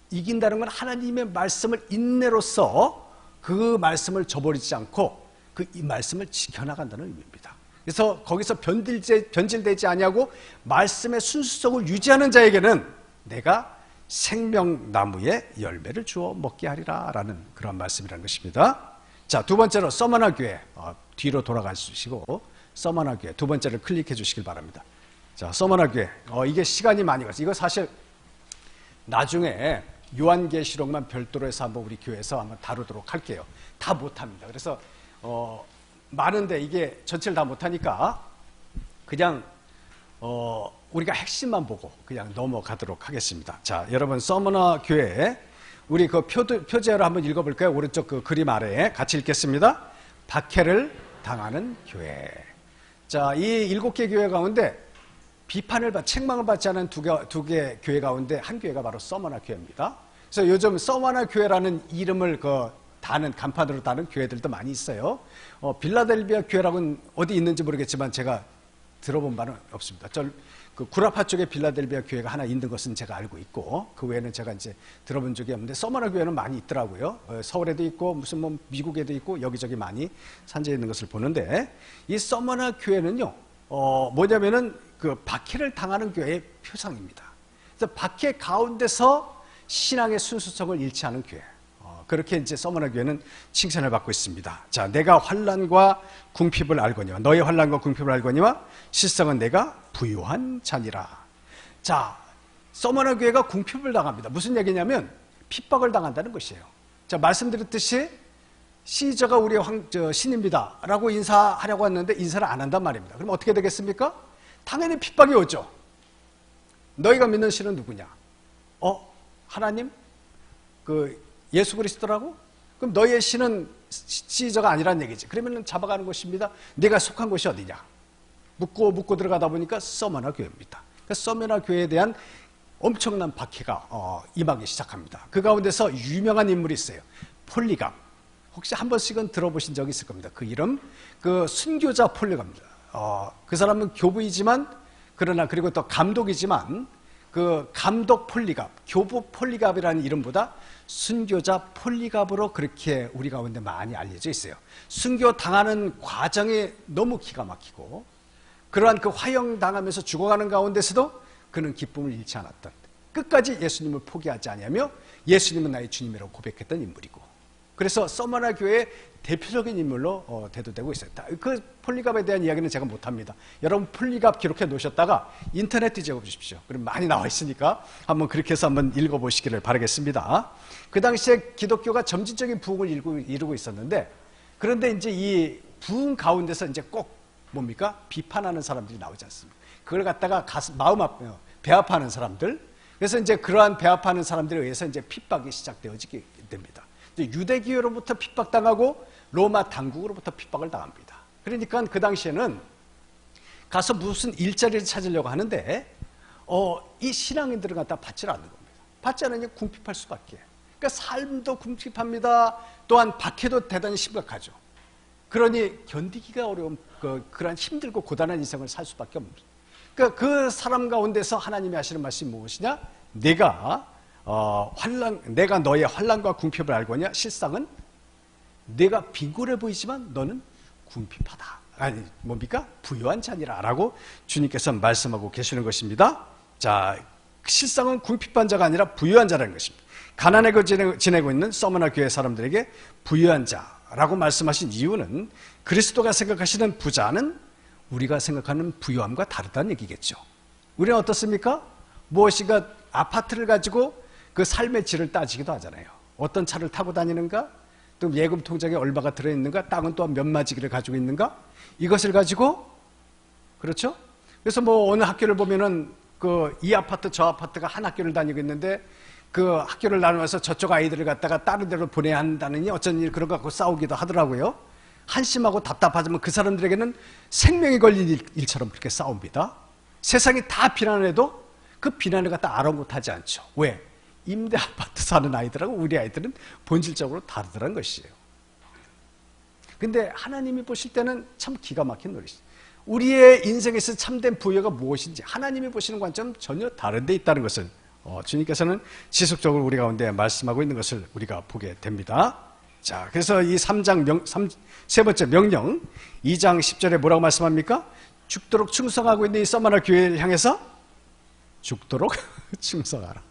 이긴다는 건 하나님의 말씀을 인내로서 그 말씀을 저버리지 않고 이 말씀을 지켜나간다는 의미입니다. 그래서 거기서 변질되지 아니하고 말씀의 순수성을 유지하는 자에게는 내가 생명나무의 열매를 주어 먹게 하리라 라는 그런 말씀이라는 것입니다. 자, 두 번째로 서머나 교회, 뒤로 돌아가 주시고 서머나 교회 두 번째를 클릭해 주시길 바랍니다. 자, 서머나 교회, 이게 시간이 많이 갔어요. 이거 사실 나중에 요한계시록만 별도로 해서 한번 우리 교회에서 한번 다루도록 할게요. 다 못합니다. 그래서 많은데 이게 전체를 다 못하니까 그냥 우리가 핵심만 보고 그냥 넘어가도록 하겠습니다. 자, 여러분 서머나 교회 우리 그 표제로 한번 읽어볼까요? 오른쪽 그 그림 아래에 같이 읽겠습니다. 박해를 당하는 교회. 자, 이 7개 교회 가운데 책망을 받지 않은 두 개 교회 가운데 한 교회가 바로 서머나 교회입니다. 그래서 요즘 서머나 교회라는 이름을 다는 간판으로 다는 교회들도 많이 있어요. 빌라델비아 교회라고는 어디 있는지 모르겠지만 제가 들어본 바는 없습니다. 그 구라파 쪽에 빌라델비아 교회가 하나 있는 것은 제가 알고 있고, 그 외에는 제가 이제 들어본 적이 없는데 서머나 교회는 많이 있더라고요. 서울에도 있고 무슨 미국에도 있고 여기저기 많이 산재해 있는 것을 보는데, 이 서머나 교회는요 뭐냐면은 그 박해를 당하는 교회의 표상입니다. 그래서 박해 가운데서 신앙의 순수성을 잃지 않은 교회. 그렇게 이제 서머나 교회는 칭찬을 받고 있습니다. 자, 내가 환난과 궁핍을 알거니와 너의 환난과 궁핍을 알거니와 실상은 내가 부유한 자니라. 자, 서머나 교회가 궁핍을 당합니다. 무슨 얘기냐면 핍박을 당한다는 것이에요. 자, 말씀드렸듯이 시저가 우리의 신입니다 라고 인사하려고 했는데 인사를 안 한단 말입니다. 그럼 어떻게 되겠습니까? 당연히 핍박이 오죠. 너희가 믿는 신은 누구냐? 하나님? 예수 그리스도라고? 그럼 너의 신은 시저가 아니란 얘기지. 그러면 잡아가는 곳입니다. 네가 속한 곳이 어디냐? 묻고 들어가다 보니까 서머나 교회입니다. 그러니까 서머나 교회에 대한 엄청난 박해가 임하기 시작합니다. 그 가운데서 유명한 인물이 있어요. 폴리감. 혹시 한 번씩은 들어보신 적이 있을 겁니다. 그 이름, 그 순교자 폴리감입니다. 그 사람은 교부이지만, 그러나 그리고 또 감독이지만, 그 감독 폴리갑, 교부 폴리갑이라는 이름보다 순교자 폴리갑으로 그렇게 우리 가운데 많이 알려져 있어요. 순교 당하는 과정이 너무 기가 막히고, 그러한 그 화형당하면서 죽어가는 가운데서도 그는 기쁨을 잃지 않았던, 끝까지 예수님을 포기하지 않으며 예수님은 나의 주님이라고 고백했던 인물이고, 그래서 서머나 교회의 대표적인 인물로 대두되고 있어요. 그 폴리갑에 대한 이야기는 제가 못합니다. 여러분 폴리갑 기록해 놓으셨다가 인터넷 뒤져보 주십시오. 그럼 많이 나와 있으니까 한번 그렇게 해서 한번 읽어보시기를 바라겠습니다. 그 당시에 기독교가 점진적인 부흥을 이루고 있었는데, 그런데 이제 이 부흥 가운데서 이제 꼭 뭡니까? 비판하는 사람들이 나오지 않습니까? 그걸 갖다가 배합하는 사람들. 그래서 이제 그러한 배합하는 사람들에 의해서 이제 핍박이 시작되어지게 됩니다. 유대교로부터 핍박당하고 로마 당국으로부터 핍박을 당합니다. 그러니까 그 당시에는 가서 무슨 일자리를 찾으려고 하는데 이 신앙인들을 갖다 받지 않는 겁니다. 받지 않으면 궁핍할 수밖에. 그러니까 삶도 궁핍합니다. 또한 박해도 대단히 심각하죠. 그러니 견디기가 어려운 그러한 힘들고 고단한 인생을 살 수밖에 없습니다. 그러니까 그 사람 가운데서 하나님이 하시는 말씀이 무엇이냐? 내가 너의 환난과 궁핍을 알고냐? 실상은 내가 빈곤해 보이지만 너는 궁핍하다. 아니 뭡니까? 부유한 자니라 라고 주님께서 말씀하고 계시는 것입니다. 자, 실상은 궁핍한 자가 아니라 부유한 자라는 것입니다. 가난하게 지내고 있는 서머나 교회 사람들에게 부유한 자라고 말씀하신 이유는 그리스도가 생각하시는 부자는 우리가 생각하는 부유함과 다르다는 얘기겠죠. 우리는 어떻습니까? 무엇인가 아파트를 가지고 그 삶의 질을 따지기도 하잖아요. 어떤 차를 타고 다니는가? 또 예금 통장에 얼마가 들어있는가? 땅은 또한 몇 마지기를 가지고 있는가? 이것을 가지고, 그렇죠? 그래서 뭐 어느 학교를 보면은 이 아파트 저 아파트가 한 학교를 다니고 있는데 그 학교를 나누어서 저쪽 아이들을 갖다가 다른 데로 보내야 한다느니 어쩐 일 그런 거 갖고 싸우기도 하더라고요. 한심하고 답답하지만 그 사람들에게는 생명이 걸린 일처럼 그렇게 싸웁니다. 세상이 다 비난해도 그 비난을 갖다 아랑곳하지 않죠. 왜? 임대 아파트 사는 아이들하고 우리 아이들은 본질적으로 다르더란 것이에요. 근데 하나님이 보실 때는 참 기가 막힌 노릇이죠. 우리의 인생에서 참된 부여가 무엇인지 하나님이 보시는 관점은 전혀 다른 데 있다는 것을 주님께서는 지속적으로 우리 가운데 말씀하고 있는 것을 우리가 보게 됩니다. 자, 그래서 이 세 번째 명령 2장 10절에 뭐라고 말씀합니까? 죽도록 충성하고 있는 이 서머나 교회를 향해서 죽도록 충성하라.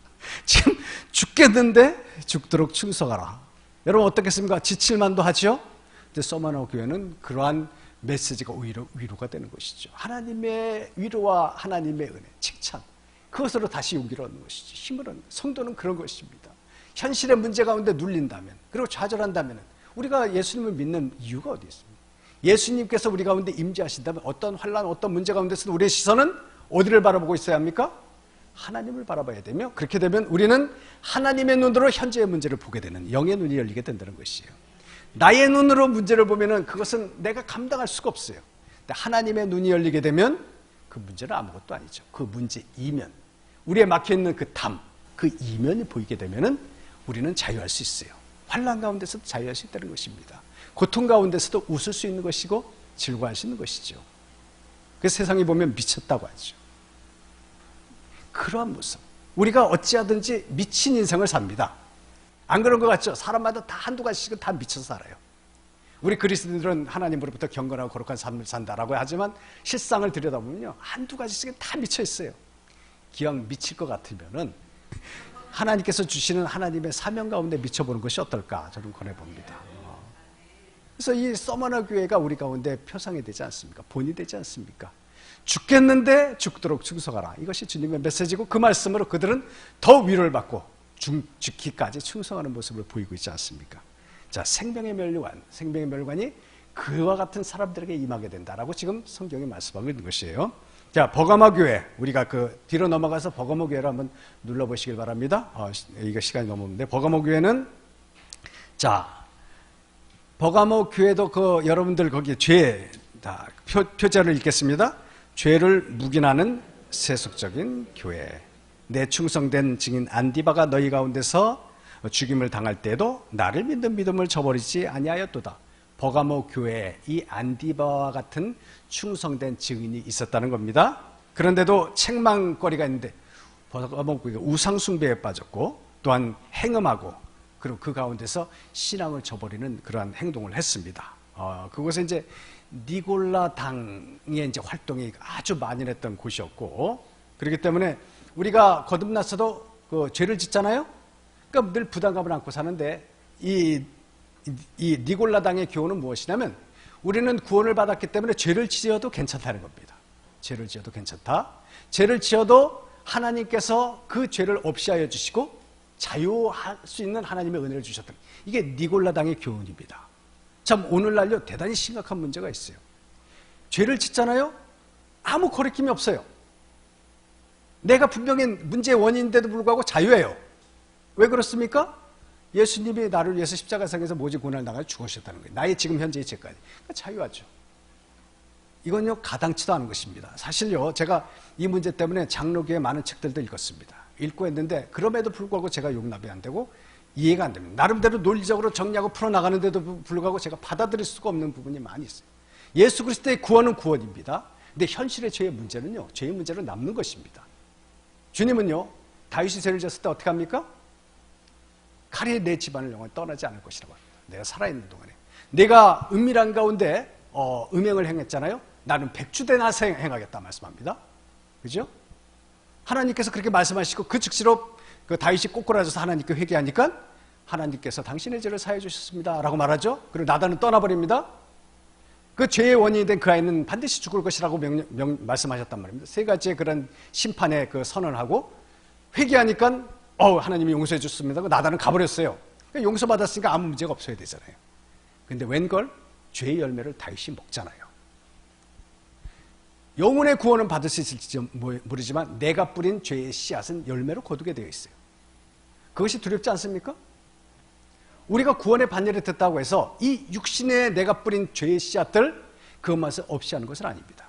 지금 죽겠는데 죽도록 충성하라. 여러분 어떻겠습니까? 지칠만도 하죠? 근데 서머나 교회는 그러한 메시지가 오히려 위로가 되는 것이죠. 하나님의 위로와 하나님의 은혜, 칭찬, 그것으로 다시 용기를 얻는 것이죠. 힘을 얻는, 성도는 그런 것입니다. 현실의 문제 가운데 눌린다면, 그리고 좌절한다면 우리가 예수님을 믿는 이유가 어디 있습니까? 예수님께서 우리 가운데 임재하신다면 어떤 환난, 어떤 문제 가운데서도 우리의 시선은 어디를 바라보고 있어야 합니까? 하나님을 바라봐야 되며, 그렇게 되면 우리는 하나님의 눈으로 현재의 문제를 보게 되는 영의 눈이 열리게 된다는 것이에요. 나의 눈으로 문제를 보면은 그것은 내가 감당할 수가 없어요. 근데 하나님의 눈이 열리게 되면 그 문제는 아무것도 아니죠. 그 문제 이면, 우리에 막혀있는 그 담, 그 이면이 보이게 되면은 우리는 자유할 수 있어요. 환난 가운데서도 자유할 수 있다는 것입니다. 고통 가운데서도 웃을 수 있는 것이고 즐거워할 수 있는 것이죠. 그래서 세상이 보면 미쳤다고 하죠. 그러한 모습, 우리가 어찌하든지 미친 인생을 삽니다. 안 그런 것 같죠? 사람마다 다 한두 가지씩은 다 미쳐서 살아요. 우리 그리스도인들은 하나님으로부터 경건하고 거룩한 삶을 산다라고 하지만 실상을 들여다보면요, 한두 가지씩은 다 미쳐 있어요. 기왕 미칠 것 같으면은 하나님께서 주시는 하나님의 사명 가운데 미쳐보는 것이 어떨까 저는 권해봅니다. 그래서 이 서머나 교회가 우리 가운데 표상이 되지 않습니까? 본이 되지 않습니까? 죽겠는데 죽도록 충성하라. 이것이 주님의 메시지고, 그 말씀으로 그들은 더 위로를 받고 죽기까지 충성하는 모습을 보이고 있지 않습니까? 자, 생명의 멸관이 그와 같은 사람들에게 임하게 된다라고 지금 성경이 말씀하고 있는 것이에요. 자, 버가모 교회, 우리가 그 뒤로 넘어가서 버가모 교회를 한번 눌러보시길 바랍니다. 이거 시간이 넘었는데, 버가모 교회는 자, 버가모 교회도 여러분들 거기에 표제를 읽겠습니다. 죄를 묵인하는 세속적인 교회. 내 충성된 증인 안디바가 너희 가운데서 죽임을 당할 때에도 나를 믿는 믿음을 저버리지 아니하였도다. 버가모 교회에 이 안디바와 같은 충성된 증인이 있었다는 겁니다. 그런데도 책망거리가 있는데 버가모 교회가 우상숭배에 빠졌고 또한 행음하고 그리고 그 가운데서 신앙을 저버리는 그러한 행동을 했습니다. 그곳에 이제 니골라당의 이제 활동이 아주 만연했던 곳이었고, 그렇기 때문에 우리가 거듭났어도 그 죄를 짓잖아요. 그러니까 늘 부담감을 안고 사는데 이 니골라당의 교훈은 무엇이냐면 우리는 구원을 받았기 때문에 죄를 지어도 괜찮다는 겁니다. 죄를 지어도 괜찮다. 죄를 지어도 하나님께서 그 죄를 없이하여 주시고 자유할 수 있는 하나님의 은혜를 주셨다. 이게 니골라당의 교훈입니다. 참 오늘날요 대단히 심각한 문제가 있어요. 죄를 짓잖아요. 아무 거리낌이 없어요. 내가 분명히 문제의 원인인데도 불구하고 자유해요. 왜 그렇습니까? 예수님이 나를 위해서 십자가상에서 모진 고난을 당하여 죽으셨다는 거예요. 나의 지금 현재의 죄까지. 그러니까 자유하죠. 이건요 가당치도 않은 것입니다. 사실요 제가 이 문제 때문에 장로교의 많은 책들도 읽었습니다. 읽고 했는데 그럼에도 불구하고 제가 용납이 안 되고 이해가 안 됩니다. 나름대로 논리적으로 정리하고 풀어나가는데도 불구하고 제가 받아들일 수가 없는 부분이 많이 있어요. 예수 그리스도의 구원은 구원입니다. 근데 현실의 죄의 문제는요 죄의 문제로 남는 것입니다. 주님은요 다윗이 죄를 지었을 때 어떻게 합니까? 칼이 내 집안을 영원히 떠나지 않을 것이라고 합니다. 내가 살아있는 동안에 내가 은밀한 가운데 음행을 행했잖아요. 나는 백주대나 행하겠다 말씀합니다. 그죠? 하나님께서 그렇게 말씀하시고 그 즉시로 그 다윗이 꼬꾸라져서 하나님께 회개하니까 하나님께서 당신의 죄를 사해 주셨습니다 라고 말하죠. 그리고 나단은 떠나버립니다. 그 죄의 원인이 된 그 아이는 반드시 죽을 것이라고 말씀하셨단 말입니다. 세 가지의 그런 심판의 그 선언하고 회개하니까 하나님이 용서해 줬습니다. 나단은 가버렸어요. 그러니까 용서받았으니까 아무 문제가 없어야 되잖아요. 근데 웬걸 죄의 열매를 다윗이 먹잖아요. 영혼의 구원은 받을 수 있을지 모르지만 내가 뿌린 죄의 씨앗은 열매로 거두게 되어 있어요. 그것이 두렵지 않습니까? 우리가 구원의 반열에 됐다고 해서 이 육신에 내가 뿌린 죄의 씨앗들 그것만을 없이 하는 것은 아닙니다.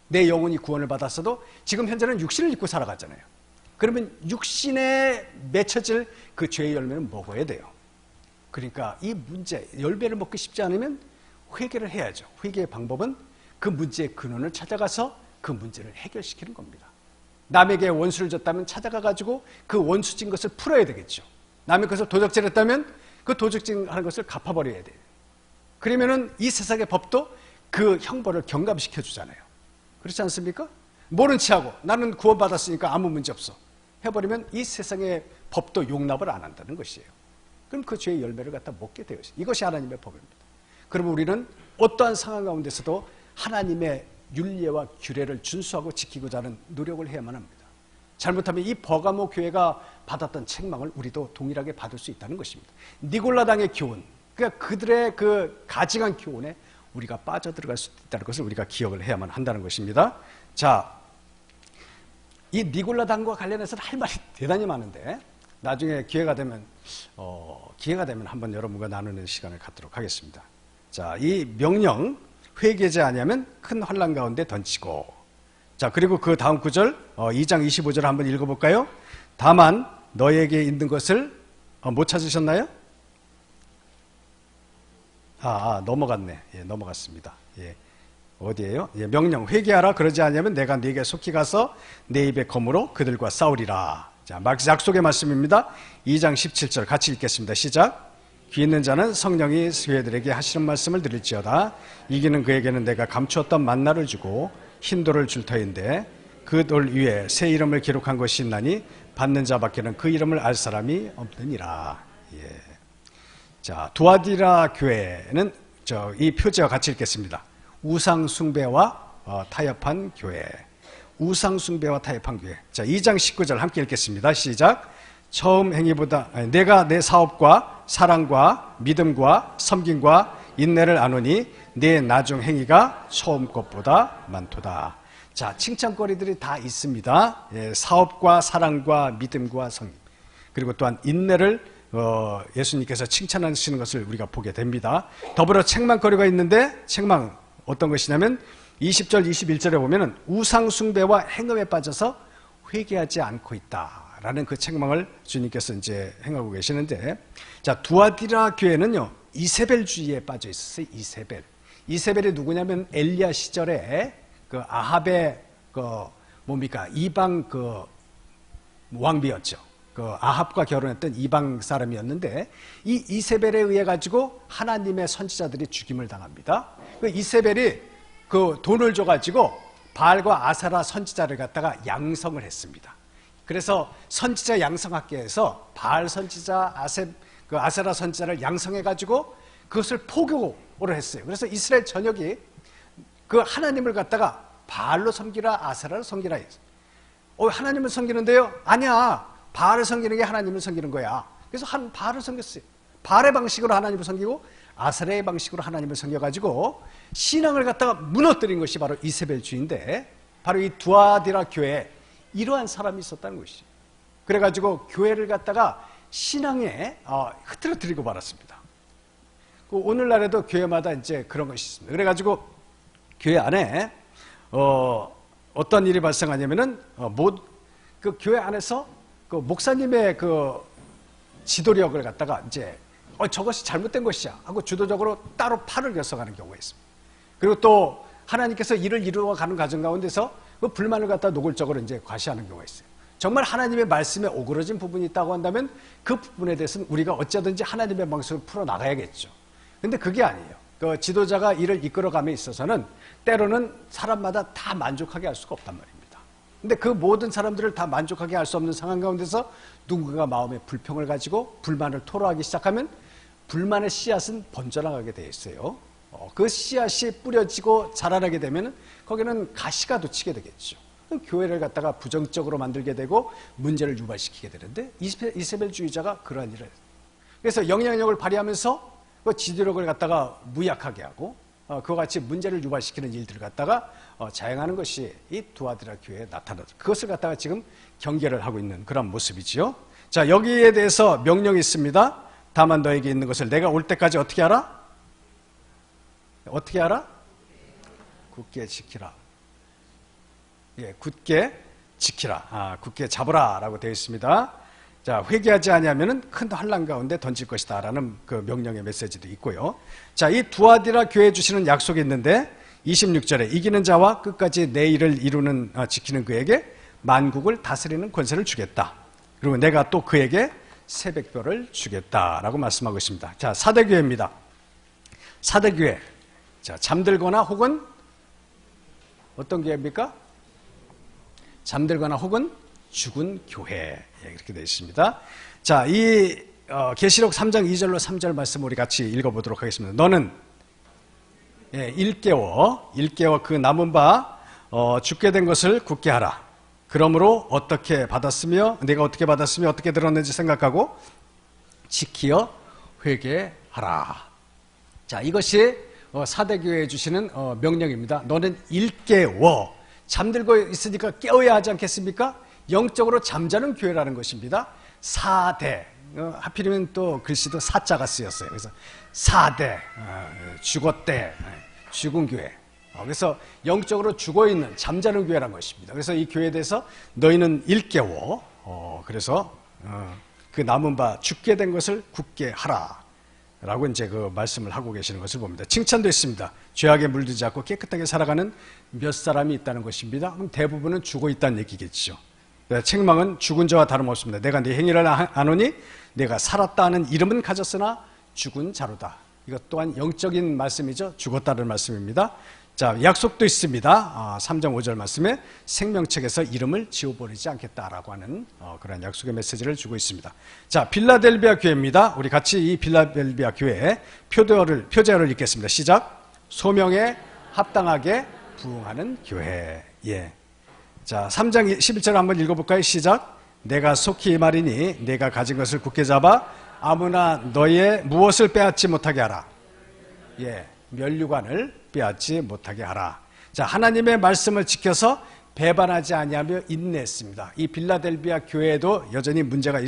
내 영혼이 구원을 받았어도 지금 현재는 육신을 입고 살아가잖아요. 그러면 육신에 맺혀질 그 죄의 열매는 먹어야 돼요. 그러니까 이 문제, 열매를 먹기 쉽지 않으면 회개를 해야죠. 회개의 방법은 그 문제의 근원을 찾아가서 그 문제를 해결시키는 겁니다. 남에게 원수를 졌다면 찾아가가지고 그 원수진 것을 풀어야 되겠죠. 남의 것을 도적질 했다면 그 도적질 하는 것을 갚아버려야 돼요. 그러면은 이 세상의 법도 그 형벌을 경감시켜 주잖아요. 그렇지 않습니까? 모른 체하고 나는 구원받았으니까 아무 문제 없어 해버리면 이 세상의 법도 용납을 안 한다는 것이에요. 그럼 그 죄의 열매를 갖다 먹게 되어 있어요. 이것이 하나님의 법입니다. 그러면 우리는 어떠한 상황 가운데서도 하나님의 율례와 규례를 준수하고 지키고자 하는 노력을 해야만 합니다. 잘못하면 이 버가모 교회가 받았던 책망을 우리도 동일하게 받을 수 있다는 것입니다. 니골라당의 교훈, 그러니까 그들의 그 가증한 교훈에 우리가 빠져들어갈 수 있다는 것을 우리가 기억을 해야만 한다는 것입니다. 자, 이 니골라당과 관련해서는 할 말이 대단히 많은데 나중에 기회가 되면 한번 여러분과 나누는 시간을 갖도록 하겠습니다. 자, 이 명령 회개하지 아니하면 큰 환난 가운데 던지고. 자, 그리고 그 다음 구절 2장 25절 한번 읽어볼까요? 다만 너에게 있는 것을 못 찾으셨나요? 넘어갔네. 예, 넘어갔습니다. 예, 어디에요? 예, 명령 회개하라. 그러지 않으면 내가 네게 속히 가서 내 입의 검으로 그들과 싸우리라. 자, 약속의 말씀입니다. 2장 17절 같이 읽겠습니다. 시작. 귀 있는 자는 성령이 교회들에게 하시는 말씀을 들을지어다. 이기는 그에게는 내가 감추었던 만나를 주고 흰 돌을 줄 터인데 그 돌 위에 새 이름을 기록한 것이 있나니 받는 자밖에는 그 이름을 알 사람이 없느니라. 예. 자, 두아디라 교회는 이 표제와 같이 읽겠습니다. 우상 숭배와 타협한 교회. 우상 숭배와 타협한 교회. 자, 2장 19절 함께 읽겠습니다. 시작. 처음 행위보다 내가 내 사업과 사랑과 믿음과 섬김과 인내를 아노니 내 나중 행위가 처음 것보다 많도다. 자, 칭찬거리들이 다 있습니다. 예, 사업과 사랑과 믿음과 섬김 그리고 또한 인내를 예수님께서 칭찬하시는 것을 우리가 보게 됩니다. 더불어 책망거리가 있는데 책망 어떤 것이냐면 20절 21절에 보면은 우상 숭배와 행음에 빠져서 회개하지 않고 있다라는 그 책망을 주님께서 이제 행하고 계시는데, 자, 두아디라 교회는요 이세벨주의에 빠져 있었어요. 이세벨이 누구냐면 엘리야 시절에 그 아합의 그 뭡니까 이방 그 왕비였죠. 그 아합과 결혼했던 이방 사람이었는데, 이 이세벨에 의해 가지고 하나님의 선지자들이 죽임을 당합니다. 그 이세벨이 그 돈을 줘가지고 바알과 아사라 선지자를 갖다가 양성을 했습니다. 그래서 선지자 양성학계에서 바알 선지자, 아사라 선지자를 양성해가지고 그것을 포교를 했어요. 그래서 이스라엘 전역이 그 하나님을 갖다가 바알로 섬기라, 아사라를 섬기라 했어요. 하나님을 섬기는데요? 아니야. 바알을 섬기는 게 하나님을 섬기는 거야. 그래서 바알을 섬겼어요. 바알의 방식으로 하나님을 섬기고 아사라의 방식으로 하나님을 섬겨가지고 신앙을 갖다가 무너뜨린 것이 바로 이세벨주의인데, 바로 이 두아디라 교회에 이러한 사람이 있었다는 것이죠. 그래가지고 교회를 갖다가 신앙에 흐트러뜨리고 말았습니다. 오늘날에도 교회마다 이제 그런 것이 있습니다. 그래가지고 교회 안에 어떤 일이 발생하냐면은 그 교회 안에서 그 목사님의 그 지도력을 갖다가 이제 저것이 잘못된 것이야 하고 주도적으로 따로 팔을 결석하는 경우가 있습니다. 그리고 또 하나님께서 일을 이루어가는 과정 가운데서 그 불만을 갖다 노골적으로 이제 과시하는 경우가 있어요. 정말 하나님의 말씀에 오그러진 부분이 있다고 한다면 그 부분에 대해서는 우리가 어쩌든지 하나님의 방식으로 풀어나가야겠죠. 근데 그게 아니에요. 그 지도자가 일을 이끌어감에 있어서는 때로는 사람마다 다 만족하게 할 수가 없단 말입니다. 근데 그 모든 사람들을 다 만족하게 할 수 없는 상황 가운데서 누군가가 마음에 불평을 가지고 불만을 토로하기 시작하면 불만의 씨앗은 번져나가게 돼 있어요. 그 씨앗이 뿌려지고 자라나게 되면 거기는 가시가 돋치게 되겠죠. 교회를 갖다가 부정적으로 만들게 되고 문제를 유발시키게 되는데, 이세벨주의자가 그러한 일을 했어요. 그래서 영향력을 발휘하면서 그 지도력을 갖다가 무약하게 하고 그와 같이 문제를 유발시키는 일들을 갖다가 자행하는 것이 이 두아디라 교회에 나타나죠. 그것을 갖다가 지금 경계를 하고 있는 그런 모습이지요. 자, 여기에 대해서 명령이 있습니다. 다만 너에게 있는 것을 내가 올 때까지 어떻게 하라? 어떻게 하라? 굳게 지키라. 예, 굳게 지키라. 굳게 잡으라 라고 되어 있습니다. 자, 회개하지 아니하면은 큰 환난 가운데 던질 것이다 라는 그 명령의 메시지도 있고요. 자, 이 두아디라 교회에 주시는 약속이 있는데 26절에 이기는 자와 끝까지 내 일을 지키는 그에게 만국을 다스리는 권세를 주겠다. 그리고 내가 또 그에게 새벽별을 주겠다라고 말씀하고 있습니다. 자, 사대교회입니다. 사대교회. 자, 잠들거나 혹은 어떤 교회입니까? 잠들거나 혹은 죽은 교회. 이렇게 되어 있습니다. 자, 이 계시록 3장 2절로 3절 말씀 우리 같이 읽어보도록 하겠습니다. 너는 일깨워 그 남은 바 죽게 된 것을 굳게 하라. 그러므로 어떻게 받았으며 내가 어떻게 받았으며 어떻게 들었는지 생각하고 지키어 회개하라. 자, 이것이 사대교회에 주시는 명령입니다. 너는 일깨워. 잠들고 있으니까 깨워야 하지 않겠습니까? 영적으로 잠자는 교회라는 것입니다. 사대, 하필이면 또 글씨도 사자가 쓰였어요. 그래서 사대, 죽었대, 죽은 교회. 그래서 영적으로 죽어있는 잠자는 교회라는 것입니다. 그래서 이 교회에 대해서 너희는 일깨워. 그래서 그 남은 바 죽게 된 것을 굳게 하라 라고 이제 그 말씀을 하고 계시는 것을 봅니다. 칭찬도 있습니다. 죄악에 물들지 않고 깨끗하게 살아가는 몇 사람이 있다는 것입니다. 그럼 대부분은 죽어 있다는 얘기겠죠. 책망은 죽은 자와 다름없습니다. 내가 네 행위를 아노니 내가 살았다 하는 이름은 가졌으나 죽은 자로다. 이것 또한 영적인 말씀이죠. 죽었다는 말씀입니다. 자, 약속도 있습니다. 3장 5절 말씀에 생명책에서 이름을 지워버리지 않겠다라고 하는 그런 약속의 메시지를 주고 있습니다. 자, 빌라델비아 교회입니다. 우리 같이 이 빌라델비아 교회의 표제어를 읽겠습니다. 시작. 소명에 합당하게 부응하는 교회. 예. 자, 3장 11절 한번 읽어볼까요? 시작. 내가 속히 말이니 내가 가진 것을 굳게 잡아 아무나 너의 무엇을 빼앗지 못하게 하라. 예, 면류관을 빼앗지 못하게 하라. 자, 하나님의 말씀을 지켜서 배반하지 아니하며 인내했습니다. 이 빌라델비아 교회에도 여전히 문제가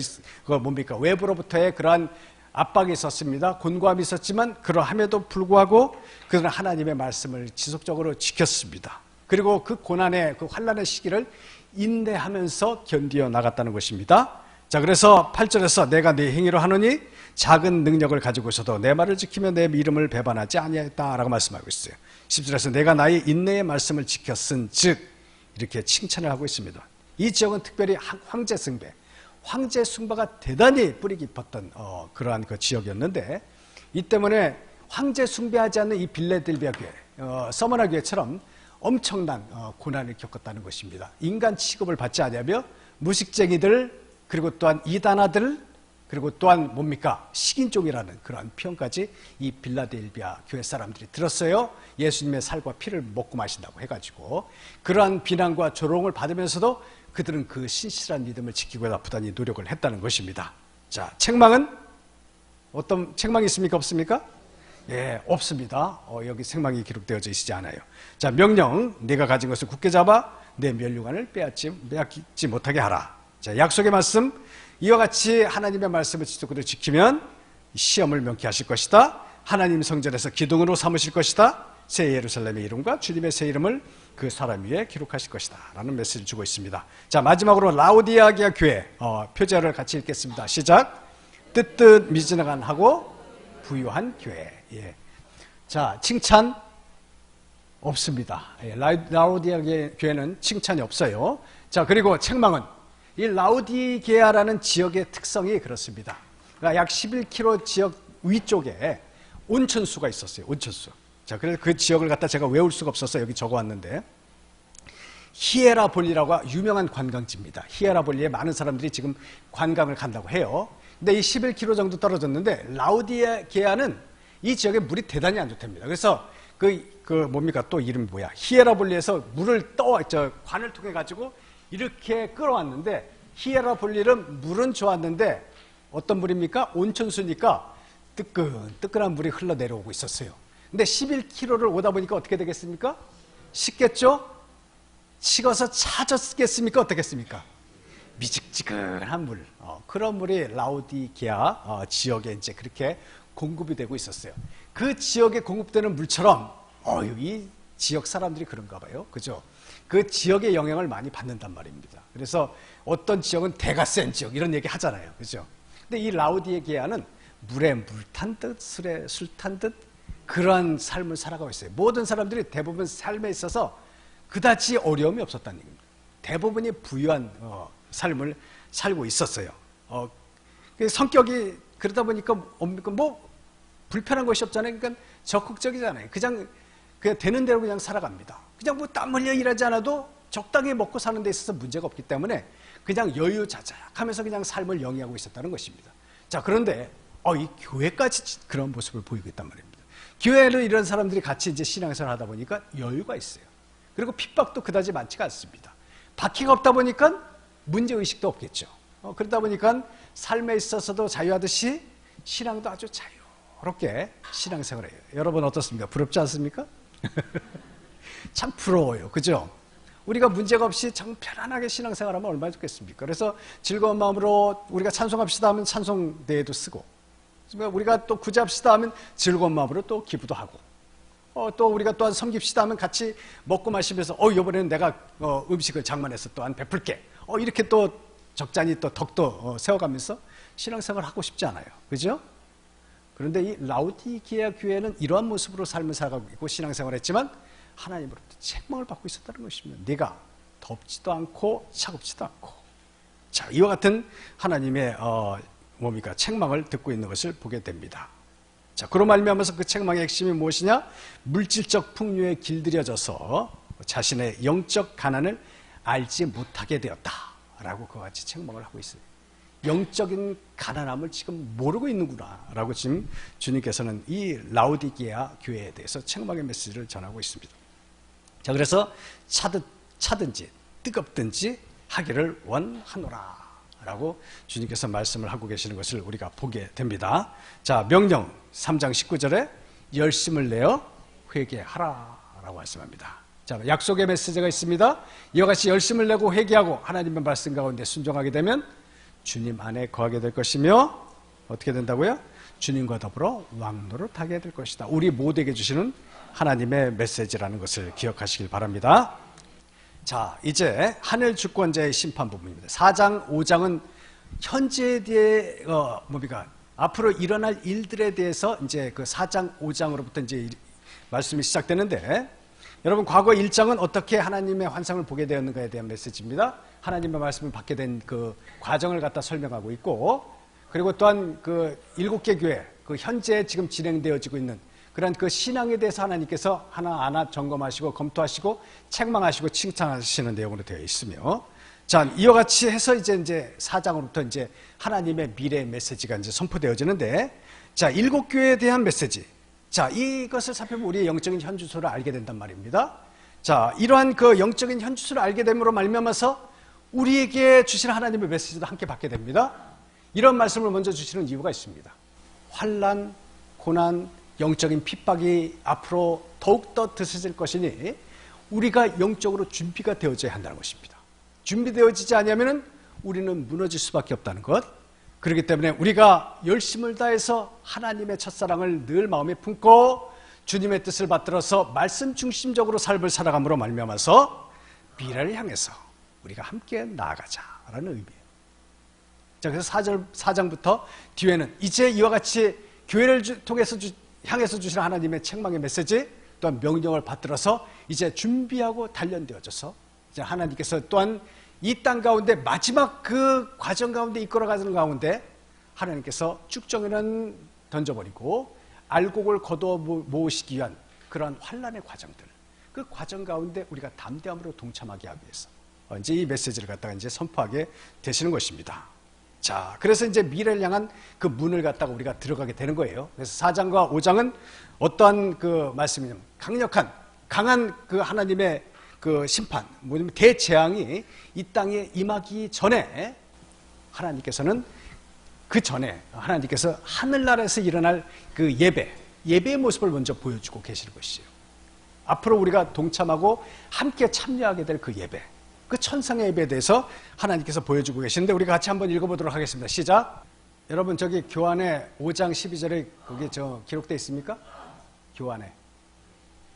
뭡니까? 외부로부터의 그러한 압박이 있었습니다. 곤고함이 있었지만 그러함에도 불구하고 그들은 하나님의 말씀을 지속적으로 지켰습니다. 그리고 그 고난의 그 환난의 시기를 인내하면서 견디어 나갔다는 것입니다. 자, 그래서 8절에서 내가 네 행위로 하노니 작은 능력을 가지고 있어도 내 말을 지키며 내 이름을 배반하지 아니하였다라고 말씀하고 있어요. 10절에서 내가 나의 인내의 말씀을 지켰은 즉 이렇게 칭찬을 하고 있습니다. 이 지역은 특별히 황제 숭배가 대단히 뿌리 깊었던 그러한 그 지역이었는데 이 때문에 황제 숭배하지 않는 이 빌라델비아 교회, 서머나 교회처럼 엄청난 고난을 겪었다는 것입니다. 인간 취급을 받지 아니하며 무식쟁이들 그리고 또한 이단아들 그리고 또한 뭡니까? 식인종이라는 그러한 표현까지 이 빌라델비아 교회 사람들이 들었어요. 예수님의 살과 피를 먹고 마신다고 해가지고 그러한 비난과 조롱을 받으면서도 그들은 그 신실한 믿음을 지키고 부단히 노력을 했다는 것입니다. 자, 책망은 어떤 책망이 있습니까? 없습니까? 예, 없습니다. 여기 책망이 기록되어져 있지 않아요. 자, 명령, 네가 가진 것을 굳게 잡아 내 멸류관을 빼앗지 못하게 하라. 자, 약속의 말씀, 이와 같이 하나님의 말씀을 지속적으로 지키면 시험을 명쾌하실 것이다. 하나님 성전에서 기둥으로 삼으실 것이다. 새 예루살렘의 이름과 주님의 새 이름을 그 사람 위에 기록하실 것이다 라는 메시지를 주고 있습니다. 자, 마지막으로 라오디아게아 교회 표제를 같이 읽겠습니다. 시작. 뜨뜻미지근하고 부유한 교회. 예. 자, 칭찬 없습니다. 예, 라오디아게아 교회는 칭찬이 없어요. 자, 그리고 책망은 이 라오디게아라는 지역의 특성이 그렇습니다. 그러니까 약 11km 지역 위쪽에 온천수가 있었어요. 온천수. 자, 그래서 그 지역을 갖다 제가 외울 수가 없어서 여기 적어왔는데 히에라볼리라고 유명한 관광지입니다. 히에라볼리에 많은 사람들이 지금 관광을 간다고 해요. 근데 이 11km 정도 떨어졌는데 라오디게아는 이 지역에 물이 대단히 안 좋답니다. 그래서 뭡니까? 또 이름이 뭐야? 히에라볼리에서 물을 관을 통해 가지고 이렇게 끌어왔는데 히에라볼리는 물은 좋았는데 어떤 물입니까? 온천수니까 뜨끈뜨끈한 물이 흘러내려오고 있었어요. 근데 11km를 오다 보니까 어떻게 되겠습니까? 식겠죠? 식어서 차졌겠습니까? 어떻겠습니까? 미직지근한 물. 그런 물이 라오디게아 지역에 이제 그렇게 공급이 되고 있었어요. 그 지역에 공급되는 물처럼 이 지역 사람들이 그런가 봐요. 그죠? 그 지역의 영향을 많이 받는단 말입니다. 그래서 어떤 지역은 대가 센 지역 이런 얘기 하잖아요. 그죠? 근데 이 라오디게아는 물에 물 탄 듯 술에 술 탄 듯 그러한 삶을 살아가고 있어요. 모든 사람들이 대부분 삶에 있어서 그다지 어려움이 없었다는 얘기입니다. 대부분이 부유한 삶을 살고 있었어요. 성격이 그러다 보니까 뭐 불편한 것이 없잖아요. 그러니까 적극적이잖아요. 그냥 되는 대로 그냥 살아갑니다. 그냥 뭐 땀 흘려 일하지 않아도 적당히 먹고 사는 데 있어서 문제가 없기 때문에 그냥 여유자작하면서 그냥 삶을 영위하고 있었다는 것입니다. 자, 그런데 이 교회까지 그런 모습을 보이고 있단 말입니다. 교회를 이런 사람들이 같이 이제 신앙생활을 하다 보니까 여유가 있어요. 그리고 핍박도 그다지 많지가 않습니다. 박해가 없다 보니까 문제의식도 없겠죠. 그러다 보니까 삶에 있어서도 자유하듯이 신앙도 아주 자유롭게 신앙생활을 해요. 여러분 어떻습니까? 부럽지 않습니까? 참 부러워요. 그죠? 우리가 문제가 없이 참 편안하게 신앙생활하면 얼마나 좋겠습니까? 그래서 즐거운 마음으로 우리가 찬송합시다 하면 찬송대회도 쓰고 우리가 또 구제합시다 하면 즐거운 마음으로 또 기부도 하고 또 우리가 또한 섬깁시다 하면 같이 먹고 마시면서 이번에는 내가 음식을 장만해서 또한 베풀게 이렇게 또 적잖이 또 덕도 세워가면서 신앙생활을 하고 싶지 않아요. 그죠? 그런데 이 라오디게아 교회는 이러한 모습으로 삶을 살아가고 있고 신앙생활을 했지만 하나님으로부터 책망을 받고 있었다는 것입니다. 네가 덥지도 않고 차갑지도 않고. 자, 이와 같은 하나님의 책망을 듣고 있는 것을 보게 됩니다. 자, 그로 말미암아서 그 책망의 핵심이 무엇이냐? 물질적 풍요에 길들여져서 자신의 영적 가난을 알지 못하게 되었다라고 그와 같이 책망을 하고 있어요. 영적인 가난함을 지금 모르고 있는구나 라고 지금 주님께서는 이 라오디게아 교회에 대해서 책망의 메시지를 전하고 있습니다. 자, 그래서 차든지 뜨겁든지 하기를 원하노라 라고 주님께서 말씀을 하고 계시는 것을 우리가 보게 됩니다. 자, 명령 3장 19절에 열심을 내어 회개하라 라고 말씀합니다. 자, 약속의 메시지가 있습니다. 이와 같이 열심을 내고 회개하고 하나님의 말씀 가운데 순종하게 되면 주님 안에 거하게 될 것이며 어떻게 된다고요? 주님과 더불어 왕노를 타게 될 것이다. 우리 모두에게 주시는 하나님의 메시지라는 것을 기억하시길 바랍니다. 자, 이제 하늘 주권자의 심판 부분입니다. 4장, 5장은 현재에 대해 뭡니까? 앞으로 일어날 일들에 대해서 이제 그 4장, 5장으로부터 이제 말씀이 시작되는데, 여러분 과거 1장은 어떻게 하나님의 환상을 보게 되었는가에 대한 메시지입니다. 하나님의 말씀을 받게 된 그 과정을 갖다 설명하고 있고, 그리고 또한 그 7개 교회, 그 현재 지금 진행되어지고 있는 그런 그 신앙에 대해서 하나님께서 하나하나 점검하시고 검토하시고 책망하시고 칭찬하시는 내용으로 되어 있으며, 자, 이와 같이 해서 이제 4장으로부터 이제 하나님의 미래 메시지가 이제 선포되어지는데, 자, 7교회에 대한 메시지. 자, 이것을 살펴보면 우리의 영적인 현주소를 알게 된단 말입니다. 자, 이러한 그 영적인 현주소를 알게 됨으로 말미암아서 우리에게 주시는 하나님의 메시지도 함께 받게 됩니다. 이런 말씀을 먼저 주시는 이유가 있습니다. 환난, 고난, 영적인 핍박이 앞으로 더욱더 드세질 것이니 우리가 영적으로 준비가 되어져야 한다는 것입니다. 준비되어지지 않으면 우리는 무너질 수밖에 없다는 것. 그렇기 때문에 우리가 열심을 다해서 하나님의 첫사랑을 늘 마음에 품고 주님의 뜻을 받들어서 말씀 중심적으로 삶을 살아감으로 말미암아서 미래를 향해서 우리가 함께 나아가자라는 의미예요. 자, 그래서 4장부터 뒤에는 이제 이와 같이 교회를 통해서 향해서 주시는 하나님의 책망의 메시지, 또한 명령을 받들어서 이제 준비하고 단련되어져서 이제 하나님께서 또한 이 땅 가운데 마지막 그 과정 가운데 이끌어가는 가운데 하나님께서 쭉정이는 던져버리고 알곡을 거두어 모으시기 위한 그러한 환난의 과정들, 그 과정 가운데 우리가 담대함으로 동참하게 하기 위해서 이제 이 메시지를 갖다가 이제 선포하게 되시는 것입니다. 자, 그래서 이제 미래를 향한 그 문을 갖다가 우리가 들어가게 되는 거예요. 그래서 4장과 5장은 어떠한 그 말씀이냐면 강한 그 하나님의 그 심판, 뭐냐면 대재앙이 이 땅에 임하기 전에 하나님께서는 그 전에 하나님께서 하늘나라에서 일어날 그 예배의 모습을 먼저 보여주고 계시는 것이에요. 앞으로 우리가 동참하고 함께 참여하게 될 그 예배, 그 천상의 예배에 대해서 하나님께서 보여주고 계시는데 우리가 같이 한번 읽어보도록 하겠습니다. 시작. 여러분 저기 교환에 5장 12절에 거기 저 기록되어 있습니까? 교환에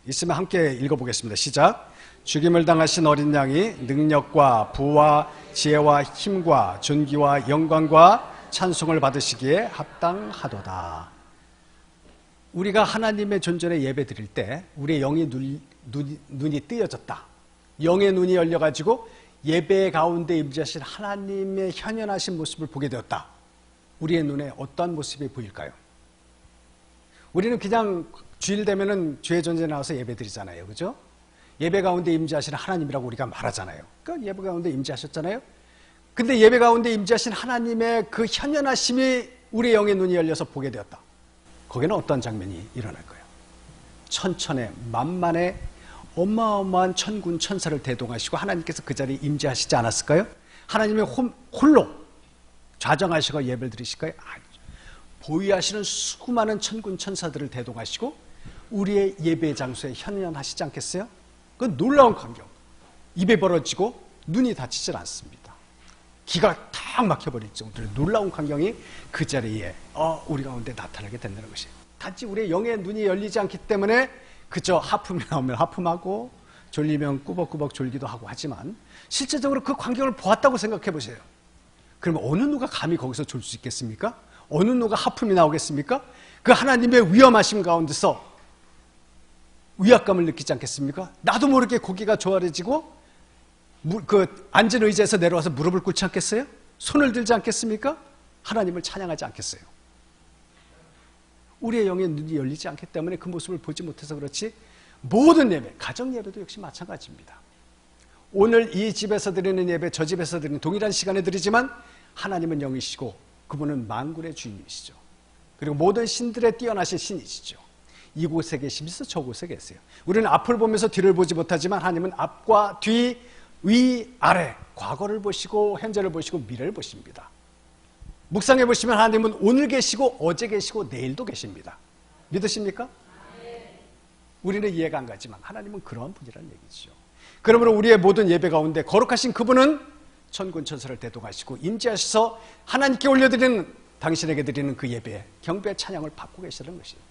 있으면 함께 읽어보겠습니다. 시작. 죽임을 당하신 어린 양이 능력과 부와 지혜와 힘과 존귀와 영광과 찬송을 받으시기에 합당하도다. 우리가 하나님의 존전에 예배 드릴 때 우리의 영의 눈이 뜨여졌다. 영의 눈이 열려가지고 예배 가운데 임재하신 하나님의 현현하신 모습을 보게 되었다. 우리의 눈에 어떤 모습이 보일까요? 우리는 그냥 주일 되면은 주의 존재에 나와서 예배 드리잖아요. 그죠? 예배 가운데 임재하시는 하나님이라고 우리가 말하잖아요. 그러니까 예배 가운데 임재하셨잖아요. 근데 예배 가운데 임재하신 하나님의 그 현현하심이 우리의 영의 눈이 열려서 보게 되었다. 거기는 어떤 장면이 일어날 거예요? 천천에 만만의 어마어마한 천군 천사를 대동하시고 하나님께서 그 자리에 임재하시지 않았을까요? 하나님의 홀로 좌정하시고 예배를 드리실까요? 보유하시는 수많은 천군 천사들을 대동하시고 우리의 예배 장소에 현현하시지 않겠어요? 그 놀라운 광경. 입에 벌어지고 눈이 닫히질 않습니다. 기가 탁 막혀버릴 정도로 놀라운 광경이 그 자리에 우리 가운데 나타나게 된다는 것이에요. 단지 우리의 영의 눈이 열리지 않기 때문에 그저 하품이 나오면 하품하고 졸리면 꾸벅꾸벅 졸기도 하고 하지만 실제적으로 그 광경을 보았다고 생각해 보세요. 그러면 어느 누가 감히 거기서 졸 수 있겠습니까? 어느 누가 하품이 나오겠습니까? 그 하나님의 위험하심 가운데서 위압감을 느끼지 않겠습니까? 나도 모르게 고개가 조아려지고 그 앉은 의자에서 내려와서 무릎을 꿇지 않겠어요? 손을 들지 않겠습니까? 하나님을 찬양하지 않겠어요? 우리의 영의 눈이 열리지 않기 때문에 그 모습을 보지 못해서 그렇지 모든 예배, 가정 예배도 역시 마찬가지입니다. 오늘 이 집에서 드리는 예배, 저 집에서 드리는 동일한 시간에 드리지만 하나님은 영이시고 그분은 만군의 주인이시죠. 그리고 모든 신들의 뛰어나신 신이시죠. 이곳에 계시면서 저곳에 계세요. 우리는 앞을 보면서 뒤를 보지 못하지만 하나님은 앞과 뒤, 위, 아래, 과거를 보시고 현재를 보시고 미래를 보십니다. 묵상해 보시면 하나님은 오늘 계시고 어제 계시고 내일도 계십니다. 믿으십니까? 우리는 이해가 안 가지만 하나님은 그러한 분이라는 얘기죠. 그러므로 우리의 모든 예배 가운데 거룩하신 그분은 천군 천사를 대동하시고 임재하셔서 하나님께 올려드리는, 당신에게 드리는 그 예배, 경배, 찬양을 받고 계시는 것이에요.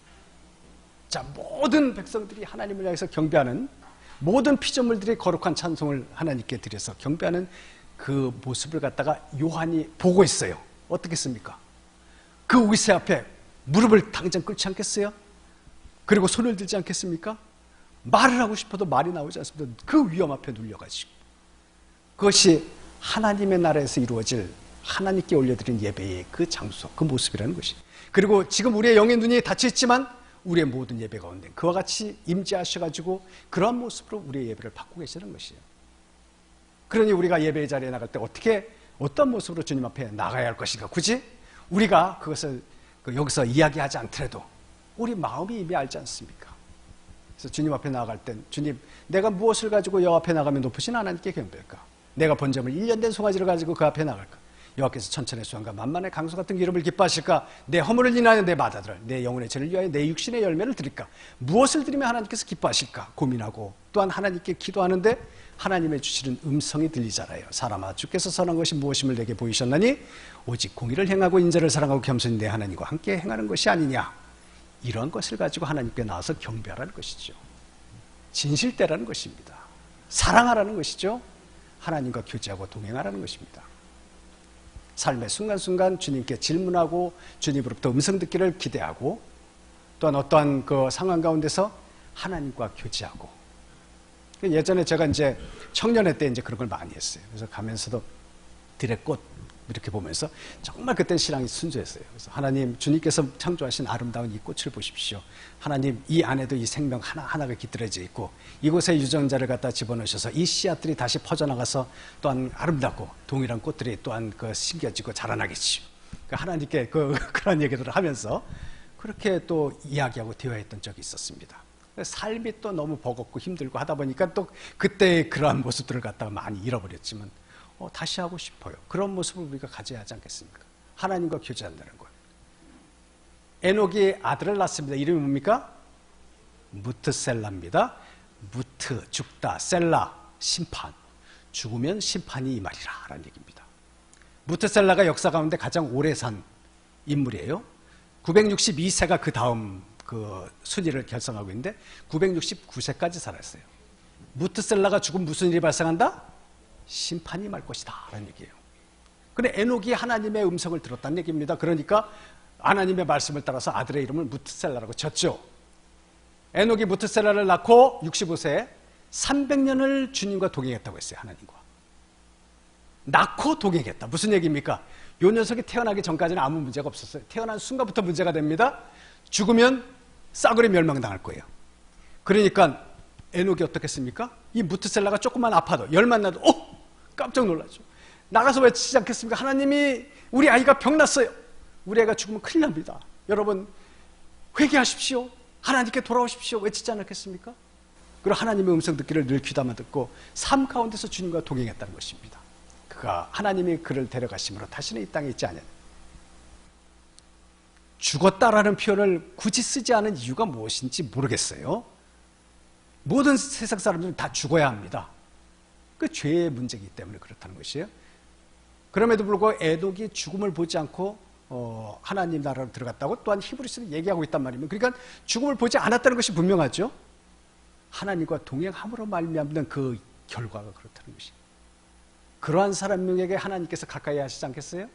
자, 모든 백성들이 하나님을 향해서 경배하는, 모든 피조물들이 거룩한 찬송을 하나님께 드려서 경배하는 그 모습을 갖다가 요한이 보고 있어요. 어떻겠습니까? 그 우세 앞에 무릎을 당장 꿇지 않겠어요? 그리고 손을 들지 않겠습니까? 말을 하고 싶어도 말이 나오지 않습니다. 그 위험 앞에 눌려가지고. 그것이 하나님의 나라에서 이루어질, 하나님께 올려드린 예배의 그 장소, 그 모습이라는 것이. 그리고 지금 우리의 영의 눈이 닫혀있지만 우리의 모든 예배 가운데 그와 같이 임재하셔가지고 그러한 모습으로 우리의 예배를 받고 계시는 것이에요. 그러니 우리가 예배의 자리에 나갈 때 어떤 모습으로 주님 앞에 나가야 할 것인가? 굳이 우리가 그것을 여기서 이야기하지 않더라도 우리 마음이 이미 알지 않습니까? 그래서 주님 앞에 나아갈 땐, 주님, 내가 무엇을 가지고 여호와 앞에 나가면 높으신 하나님께 경배할까? 내가 번제물 1년 된 송아지를 가지고 그 앞에 나갈까? 여호와께서 천천의 수완과 만만의 강수 같은 기름을 기뻐하실까? 내 허물을 인하여 내 마다들, 내 영혼의 죄를 위하여 내 육신의 열매를 드릴까? 무엇을 드리면 하나님께서 기뻐하실까? 고민하고 또한 하나님께 기도하는데 하나님의 주시는 음성이 들리잖아요. 사람아, 주께서 선한 것이 무엇임을 내게 보이셨나니 오직 공의를 행하고 인자를 사랑하고 겸손히 내 하나님과 함께 행하는 것이 아니냐. 이런 것을 가지고 하나님께 나와서 경배하라는 것이죠. 진실되라는 것입니다. 사랑하라는 것이죠. 하나님과 교제하고 동행하라는 것입니다. 삶의 순간순간 주님께 질문하고 주님으로부터 음성 듣기를 기대하고 또한 어떠한 그 상황 가운데서 하나님과 교제하고. 예전에 제가 이제 청년회 때 이제 그런 걸 많이 했어요. 그래서 가면서도 들의 꽃 이렇게 보면서 정말 그때는 신앙이 순수했어요. 그래서 하나님, 주님께서 창조하신 아름다운 이 꽃을 보십시오. 하나님, 이 안에도 이 생명 하나하나가 깃들어져 있고 이곳에 유전자를 갖다 집어넣으셔서 이 씨앗들이 다시 퍼져나가서 또한 아름답고 동일한 꽃들이 또한 그 심겨지고 자라나겠지요. 하나님께 그런 얘기들을 하면서 그렇게 또 이야기하고 대화했던 적이 있었습니다. 삶이 또 너무 버겁고 힘들고 하다 보니까 또 그때의 그러한 모습들을 갖다가 많이 잃어버렸지만 다시 하고 싶어요. 그런 모습을 우리가 가져야 하지 않겠습니까? 하나님과 교제한다는 것. 에녹이 아들을 낳습니다. 이름이 뭡니까? 무트셀라입니다. 무트, 죽다, 셀라, 심판. 죽으면 심판이 이 말이라 라는 얘기입니다. 무트셀라가 역사 가운데 가장 오래 산 인물이에요. 962세가 그 다음 그 순위를 결성하고 있는데 969세까지 살았어요. 무트셀라가 죽으면 무슨 일이 발생한다? 심판이 임할 것이다 라는 얘기예요. 근데 에녹이 하나님의 음성을 들었다는 얘기입니다. 그러니까 하나님의 말씀을 따라서 아들의 이름을 무트셀라라고 졌죠. 에녹이 무트셀라를 낳고 65세에 300년을 주님과 동행했다고 했어요. 하나님과 낳고 동행했다. 무슨 얘기입니까? 요 녀석이 태어나기 전까지는 아무 문제가 없었어요. 태어난 순간부터 문제가 됩니다. 죽으면 싸그리 멸망당할 거예요. 그러니까 에녹이 어떻겠습니까? 이 무트셀라가 조금만 아파도 열만 나도 깜짝 놀라죠. 나가서 외치지 않겠습니까? 하나님이 우리 아이가 병났어요. 우리 애가 죽으면 큰일 납니다. 여러분 회개하십시오. 하나님께 돌아오십시오. 외치지 않았겠습니까? 그리고 하나님의 음성 듣기를 늘 귀담아 듣고 삶 가운데서 주님과 동행했다는 것입니다. 그가 하나님이 그를 데려가심으로 다시는 이 땅에 있지 않았다. 죽었다라는 표현을 굳이 쓰지 않은 이유가 무엇인지 모르겠어요. 모든 세상 사람들은 다 죽어야 합니다. 그 죄의 문제이기 때문에 그렇다는 것이에요. 그럼에도 불구하고 에녹이 죽음을 보지 않고 하나님 나라로 들어갔다고 또한 히브리서는 얘기하고 있단 말입니다. 그러니까 죽음을 보지 않았다는 것이 분명하죠. 하나님과 동행함으로 말미암는 그 결과가 그렇다는 것이에요. 그러한 사람에게 하나님께서 가까이 하시지 않겠어요?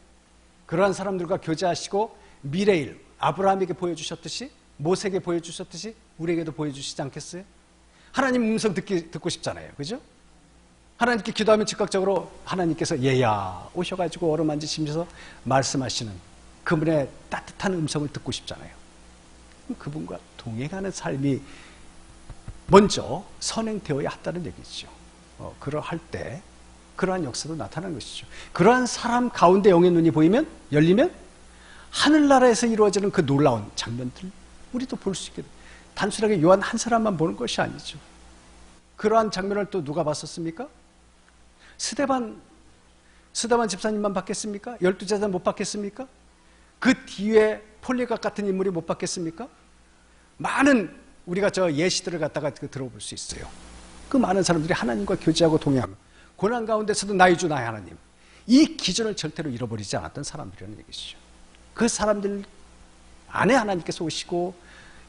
그러한 사람들과 교제하시고 미래일 아브라함에게 보여주셨듯이 모세에게 보여주셨듯이 우리에게도 보여주시지 않겠어요? 하나님 음성 듣고 싶잖아요. 그죠? 하나님께 기도하면 즉각적으로 하나님께서 얘야 오셔가지고 어루만지시면서 말씀하시는 그분의 따뜻한 음성을 듣고 싶잖아요. 그분과 동행하는 삶이 먼저 선행되어야 한다는 얘기죠. 그러할 때 그러한 역사도 나타나는 것이죠. 그러한 사람 가운데 영의 눈이 보이면 열리면 하늘나라에서 이루어지는 그 놀라운 장면들 우리도 볼 수 있게 됩니다. 단순하게 요한 한 사람만 보는 것이 아니죠. 그러한 장면을 또 누가 봤었습니까? 스데반 집사님만 봤겠습니까? 12제자 못 봤겠습니까? 그 뒤에 폴리각 같은 인물이 못 봤겠습니까? 많은 우리가 저 예시들을 갖다가 들어볼 수 있어요. 그 많은 사람들이 하나님과 교제하고 동행하며 고난 가운데서도 나의 주 나의 하나님, 이 기준을 절대로 잃어버리지 않았던 사람들이라는 얘기죠. 그 사람들 안에 하나님께서 오시고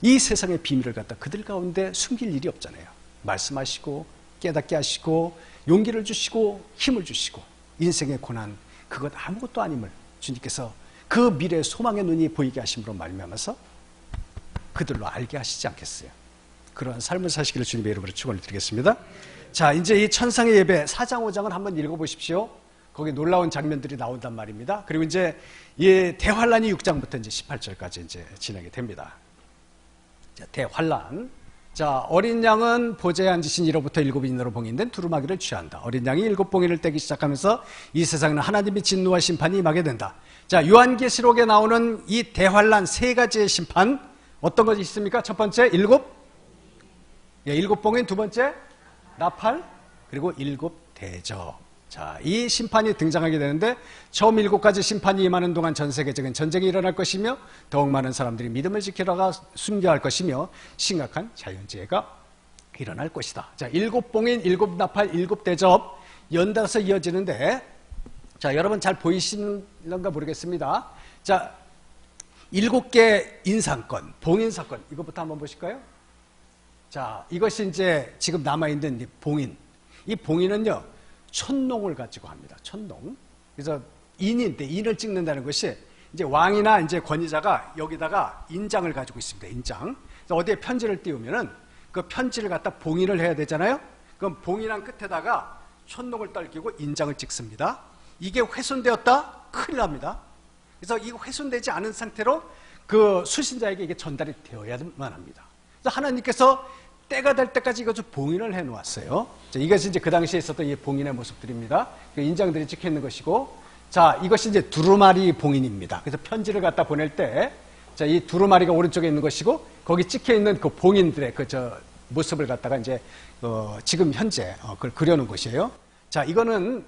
이 세상의 비밀을 갖다 그들 가운데 숨길 일이 없잖아요. 말씀하시고 깨닫게 하시고 용기를 주시고 힘을 주시고 인생의 고난 그것 아무것도 아님을 주님께서 그 미래의 소망의 눈이 보이게 하심으로 말미암아서 그들로 알게 하시지 않겠어요. 그러한 삶을 사시기를 주님의 이름으로 축원을 드리겠습니다. 자, 이제 이 천상의 예배 4장 5장을 한번 읽어보십시오. 거기 놀라운 장면들이 나온단 말입니다. 그리고 이제 이 대환란이 6장부터 이제 18절까지 이제 진행이 됩니다. 자, 대환란. 자, 어린 양은 보좌에 앉으신 이로부터 7인으로 봉인된 두루마기를 취한다. 어린 양이 7봉인을 떼기 시작하면서 이 세상에는 하나님의 진노와 심판이 임하게 된다. 자, 요한계시록에 나오는 이 대환란 3가지의 심판 어떤 것이 있습니까? 첫 번째 7봉인, 두 번째 나팔, 그리고 7대접. 자, 이 심판이 등장하게 되는데 처음 7가지 심판이 임하는 동안 전 세계적인 전쟁이 일어날 것이며 더욱 많은 사람들이 믿음을 지키다가 순교할 것이며 심각한 자연재해가 일어날 것이다. 자, 7봉인, 7나팔, 7대접 연달아서 이어지는데 자, 여러분 잘 보이시는가 모르겠습니다. 자, 7개 인상권, 봉인사건 이것부터 한번 보실까요? 자, 이것이 이제 지금 남아있는 이 봉인. 이 봉인은요, 촌농을 가지고 합니다. 촌농. 그래서 인인데 인을 찍는다는 것이 이제 왕이나 이제 권위자가 여기다가 인장을 가지고 있습니다. 인장. 그래서 어디에 편지를 띄우면은 그 편지를 갖다 봉인을 해야 되잖아요. 그럼 봉인한 끝에다가 촌농을 떨기고 인장을 찍습니다. 이게 훼손되었다? 큰일 납니다. 그래서 이거 훼손되지 않은 상태로 그 수신자에게 이게 전달이 되어야만 합니다. 그래서 하나님께서 때가 될 때까지 이것을 봉인을 해 놓았어요. 자, 이것이 이제 그 당시에 있었던 이 봉인의 모습들입니다. 그 인장들이 찍혀 있는 것이고, 자, 이것이 이제 두루마리 봉인입니다. 그래서 편지를 갖다 보낼 때, 자, 이 두루마리가 오른쪽에 있는 것이고, 거기 찍혀 있는 그 봉인들의 모습을 갖다가 이제, 지금 현재, 그걸 그려놓은 것이에요. 자, 이거는,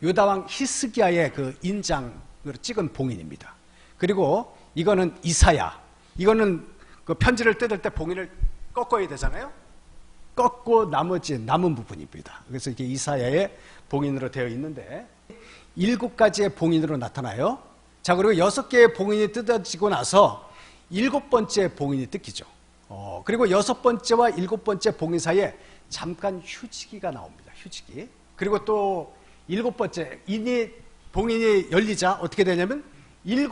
유다왕 히스기야의 그 인장으로 찍은 봉인입니다. 그리고 이거는 이사야. 이거는 그 편지를 뜯을 때 봉인을 꺾어야 되잖아요. 꺾고 나머지 남은 부분입니다. 그래서 이게 이사야의 봉인으로 되어 있는데 7가지의 봉인으로 나타나요. 자, 그리고 6개의 봉인이 뜯어지고 나서 7번째 봉인이 뜯기죠. 그리고 6번째와 7번째 봉인 사이에 잠깐 휴지기가 나옵니다. 휴지기. 그리고 또 7번째 봉인이 열리자 어떻게 되냐면 7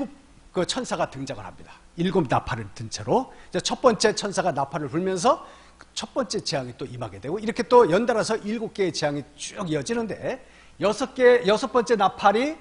그 천사가 등장을 합니다. 7 나팔을 든 채로 첫 번째 천사가 나팔을 불면서 첫 번째 재앙이 또 임하게 되고 이렇게 또 연달아서 7개의 재앙이 쭉 이어지는데 6번째 나팔이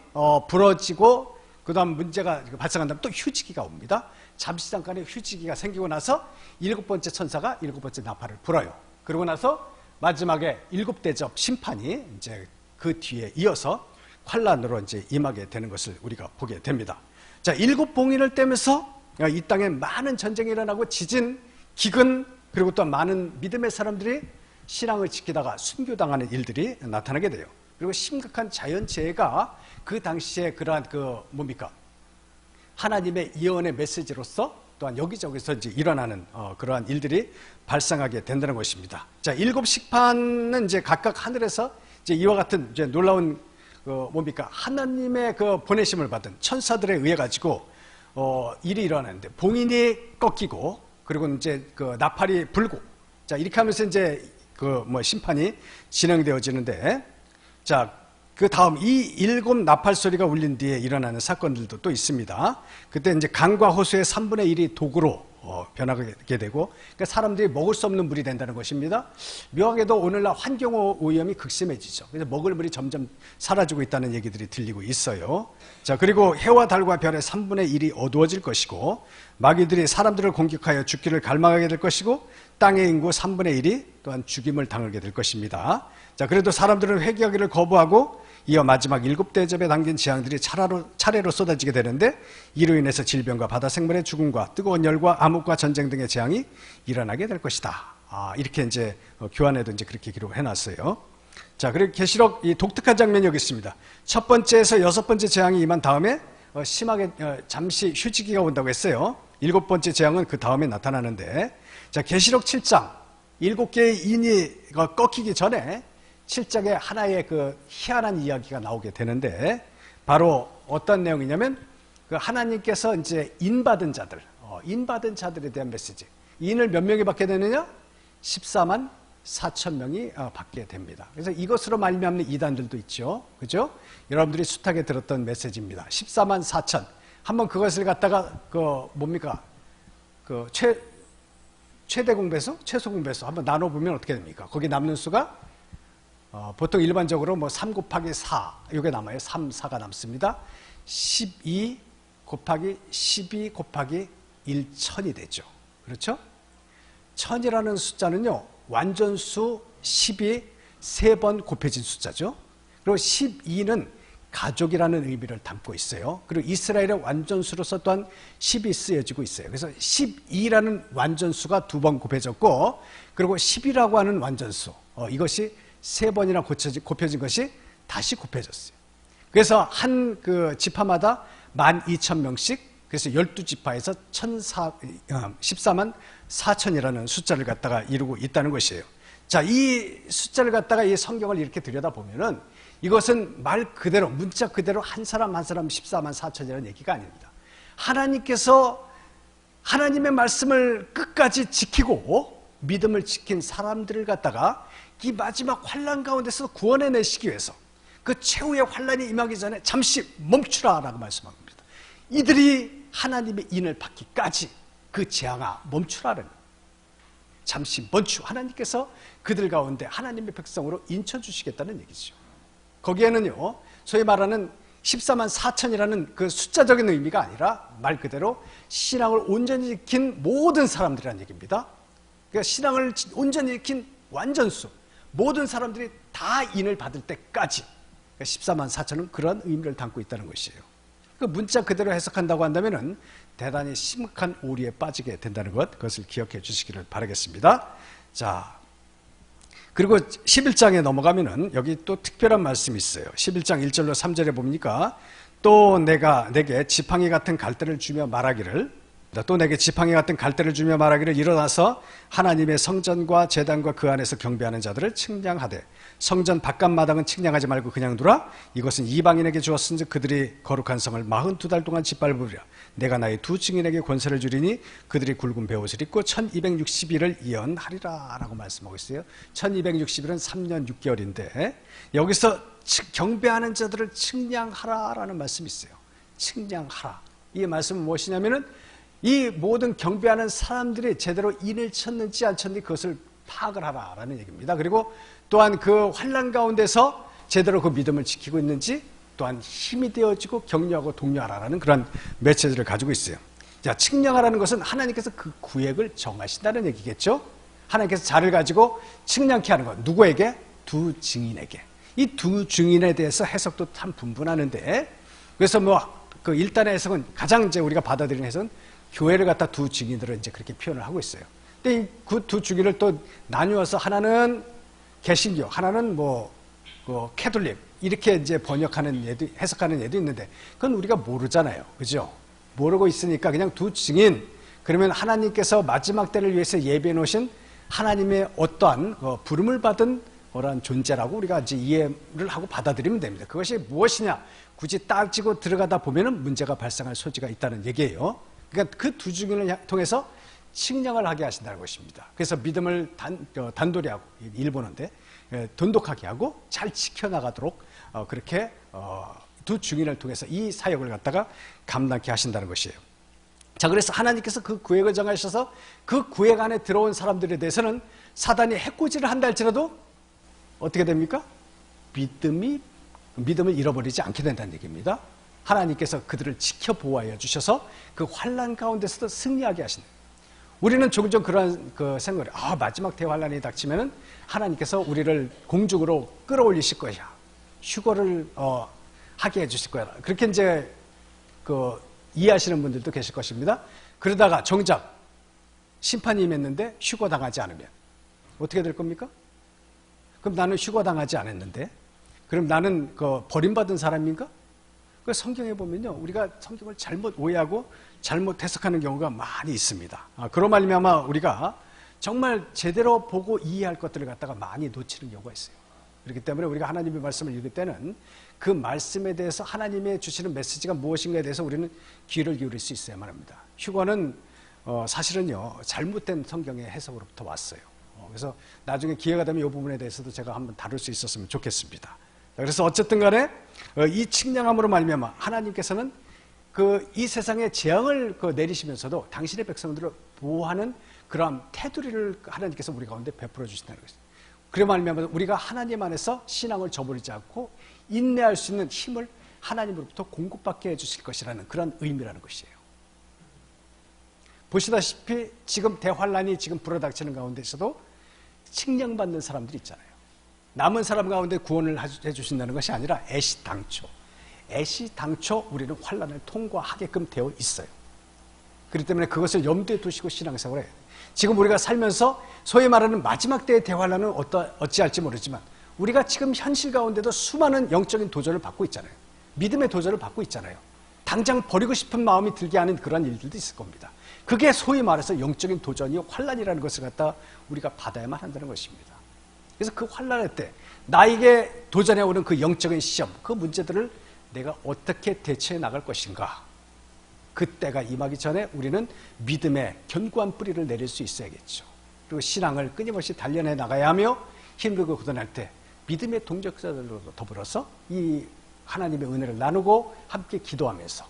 부러지고 그 다음 문제가 발생한 다음 또 휴지기가 옵니다. 잠시 잠깐의 휴지기가 생기고 나서 7번째 천사가 7번째 나팔을 불어요. 그러고 나서 마지막에 7대접 심판이 이제 그 뒤에 이어서 환란으로 이제 임하게 되는 것을 우리가 보게 됩니다. 자, 7봉인을 떼면서 이 땅에 많은 전쟁이 일어나고 지진, 기근, 그리고 또 많은 믿음의 사람들이 신앙을 지키다가 순교당하는 일들이 나타나게 돼요. 그리고 심각한 자연재해가 그 당시에 그러한 하나님의 예언의 메시지로서 또한 여기저기서 이제 일어나는 그러한 일들이 발생하게 된다는 것입니다. 자, 7 식판은 이제 각각 하늘에서 이제 이와 같은 이제 놀라운 하나님의 그 보내심을 받은 천사들에 의해 가지고 일이 일어나는데 봉인이 꺾이고 그리고 이제 그 나팔이 불고 자 이렇게 하면서 이제 심판이 진행되어지는데 자 그 다음 이 7 나팔 소리가 울린 뒤에 일어나는 사건들도 또 있습니다. 그때 이제 강과 호수의 3분의 1이 독으로 변하게 되고 그러니까 사람들이 먹을 수 없는 물이 된다는 것입니다. 묘하게도 오늘날 환경오염이 극심해지죠. 그래서 먹을 물이 점점 사라지고 있다는 얘기들이 들리고 있어요. 자, 그리고 해와 달과 별의 3분의 1이 어두워질 것이고 마귀들이 사람들을 공격하여 죽기를 갈망하게 될 것이고 땅의 인구 3분의 1이 또한 죽임을 당하게 될 것입니다. 자, 그래도 사람들은 회개하기를 거부하고 이어 마지막 7대접에 담긴 재앙들이 차례로 쏟아지게 되는데 이로 인해서 질병과 바다 생물의 죽음과 뜨거운 열과 암흑과 전쟁 등의 재앙이 일어나게 될 것이다. 이렇게 이제 교환에도 이제 그렇게 기록을 해놨어요. 자, 그리고 계시록 이 독특한 장면이 여기 있습니다. 첫 번째에서 6번째 재앙이 임한 다음에 심하게 잠시 휴지기가 온다고 했어요. 일곱 번째 재앙은 그 다음에 나타나는데, 자, 계시록 7장 7개의 인이가 꺾이기 전에 7장에 하나의 그 희한한 이야기가 나오게 되는데, 바로 어떤 내용이냐면 그 하나님께서 이제 인받은 자들에 대한 메시지. 인을 몇 명이 받게 되느냐? 14만 4천 명이 받게 됩니다. 그래서 이것으로 말미암는 이단들도 있죠. 그죠? 여러분들이 숱하게 들었던 메시지입니다. 14만 4천. 한번 그것을 갖다가 최대 공배수, 최소 공배수 한번 나눠보면 어떻게 됩니까? 거기 남는 수가 보통 일반적으로 3 곱하기 4 이게 남아요. 3, 4가 남습니다. 12 곱하기 12 곱하기 1천이 되죠. 그렇죠? 천이라는 숫자는요, 완전수 10이 3번 곱해진 숫자죠. 그리고 12는 가족이라는 의미를 담고 있어요. 그리고 이스라엘의 완전수로서 또한 10이 쓰여지고 있어요. 그래서 12라는 완전수가 2번 곱해졌고, 그리고 10이라고 하는 완전수, 이것이 3번이나 곱해진 것이 다시 곱해졌어요. 그래서 한 그 지파마다 12,000명씩, 그래서 12지파에서 14만 4천이라는 숫자를 갖다가 이루고 있다는 것이에요. 자, 이 숫자를 갖다가 이 성경을 이렇게 들여다보면은 이것은 말 그대로, 문자 그대로 한 사람 한 사람 14만 4천이라는 얘기가 아닙니다. 하나님께서 하나님의 말씀을 끝까지 지키고 믿음을 지킨 사람들을 갖다가 이 마지막 환난 가운데서 구원해내시기 위해서 그 최후의 환난이 임하기 전에 잠시 멈추라라고 말씀합니다. 이들이 하나님의 인을 받기까지 그 재앙아 멈추라는, 잠시 멈추. 하나님께서 그들 가운데 하나님의 백성으로 인쳐주시겠다는 얘기죠. 거기에는요, 소위 말하는 14만 4천이라는 그 숫자적인 의미가 아니라 말 그대로 신앙을 온전히 지킨 모든 사람들이라는 얘기입니다. 그러니까 신앙을 온전히 지킨 완전수, 모든 사람들이 다 인을 받을 때까지 14만 4천은 그런 의미를 담고 있다는 것이에요. 그 문자 그대로 해석한다고 한다면은 대단히 심각한 오리에 빠지게 된다는 것, 그것을 기억해 주시기를 바라겠습니다. 자, 그리고 11장에 넘어가면은 여기 또 특별한 말씀이 있어요. 11장 1절로 3절에 보니까 또 내가 내게 지팡이 같은 갈대를 주며 말하기를, 또 내게 지팡이 같은 갈대를 주며 말하기를, 일어나서 하나님의 성전과 제단과 그 안에서 경배하는 자들을 측량하되 성전 바깥마당은 측량하지 말고 그냥 두라. 이것은 이방인에게 주었은즉 그들이 거룩한 성을 42달 동안 짓밟으리라. 내가 나의 두 증인에게 권세를 주리니 그들이 굵은 베옷을 입고 1260일을 예언하리라 라고 말씀하고 있어요. 1260일은 3년 6개월인데 여기서 경배하는 자들을 측량하라 라는 말씀이 있어요. 측량하라. 이 말씀은 무엇이냐면은 이 모든 경배하는 사람들이 제대로 인을 쳤는지 안 쳤는지 그것을 파악을 하라라는 얘기입니다. 그리고 또한 그 환난 가운데서 제대로 그 믿음을 지키고 있는지 또한 힘이 되어지고 격려하고 독려하라는 그런 메시지를 가지고 있어요. 자, 측량하라는 것은 하나님께서 그 구획을 정하신다는 얘기겠죠. 하나님께서 자를 가지고 측량케 하는 것. 누구에게? 두 증인에게. 이 두 증인에 대해서 해석도 참 분분하는데, 그래서 그 1단의 해석은 가장 이제 우리가 받아들이는 해석은 교회를 갖다 두 증인들을 이제 그렇게 표현을 하고 있어요. 근데 그 두 증인을 또 나누어서 하나는 개신교, 하나는 캐톨릭 이렇게 이제 번역하는 예도, 해석하는 예도 있는데 그건 우리가 모르잖아요, 그죠? 모르고 있으니까 그냥 두 증인, 그러면 하나님께서 마지막 때를 위해서 예비해 놓으신 하나님의 어떠한 부름을 받은 그런 존재라고 우리가 이제 이해를 하고 받아들이면 됩니다. 그것이 무엇이냐? 굳이 따지고 들어가다 보면은 문제가 발생할 소지가 있다는 얘기예요. 그러니까 그 두 증인을 통해서 측량을 하게 하신다는 것입니다. 그래서 믿음을 단돌이 하고, 일본어인데 돈독하게 하고 잘 지켜나가도록 그렇게 두 증인을 통해서 이 사역을 갖다가 감당케 하신다는 것이에요. 자, 그래서 하나님께서 그 구획을 정하셔서 그 구획 안에 들어온 사람들에 대해서는 사단이 해코지를 한다 할지라도 어떻게 됩니까? 믿음을 잃어버리지 않게 된다는 얘기입니다. 하나님께서 그들을 지켜 보호하여 주셔서 그 환난 가운데서도 승리하게 하신다. 우리는 종종 그런 그 생각을, 마지막 대환란이 닥치면은 하나님께서 우리를 공중으로 끌어올리실 거야. 휴거를 하게 해주실 거야. 그렇게 이제 이해하시는 분들도 계실 것입니다. 그러다가 정작 심판이 임했는데 휴거 당하지 않으면 어떻게 될 겁니까? 그럼 나는 휴거 당하지 않았는데, 그럼 나는 버림받은 사람인가? 그 성경에 보면요, 우리가 성경을 잘못 오해하고 잘못 해석하는 경우가 많이 있습니다. 그런 말미암아 우리가 정말 제대로 보고 이해할 것들을 갖다가 많이 놓치는 경우가 있어요. 그렇기 때문에 우리가 하나님의 말씀을 읽을 때는 그 말씀에 대해서 하나님의 주시는 메시지가 무엇인가에 대해서 우리는 귀를 기울일 수 있어야만 합니다. 휴거는 사실은요, 잘못된 성경의 해석으로부터 왔어요. 그래서 나중에 기회가 되면 이 부분에 대해서도 제가 한번 다룰 수 있었으면 좋겠습니다. 그래서 어쨌든 간에 이 측량함으로 말미암아 하나님께서는 이 세상에 재앙을 내리시면서도 당신의 백성들을 보호하는 그러한 테두리를 하나님께서 우리 가운데 베풀어 주신다는 것입니다. 그래 말미암아 우리가 하나님 안에서 신앙을 저버리지 않고 인내할 수 있는 힘을 하나님으로부터 공급받게 해주실 것이라는 그런 의미라는 것이에요. 보시다시피 지금 대환란이 지금 불어닥치는 가운데서도 칙령받는 사람들이 있잖아요. 남은 사람 가운데 구원을 해주신다는 것이 아니라 애시당초 우리는 환란을 통과하게끔 되어 있어요. 그렇기 때문에 그것을 염두에 두시고 신앙생활을 해요. 지금 우리가 살면서 소위 말하는 마지막 때의 대환란은 어찌할지 모르지만 우리가 지금 현실 가운데도 수많은 영적인 도전을 받고 있잖아요. 믿음의 도전을 받고 있잖아요. 당장 버리고 싶은 마음이 들게 하는 그런 일들도 있을 겁니다. 그게 소위 말해서 영적인 도전이 환란이라는 것을 갖다 우리가 받아야만 한다는 것입니다. 그래서 그 환란의 때 나에게 도전해 오는 그 영적인 시험, 그 문제들을 내가 어떻게 대처해 나갈 것인가, 그때가 임하기 전에 우리는 믿음의 견고한 뿌리를 내릴 수 있어야겠죠. 그리고 신앙을 끊임없이 단련해 나가야 하며 힘들고 고단할 때 믿음의 동역자들로 더불어서 이 하나님의 은혜를 나누고 함께 기도하면서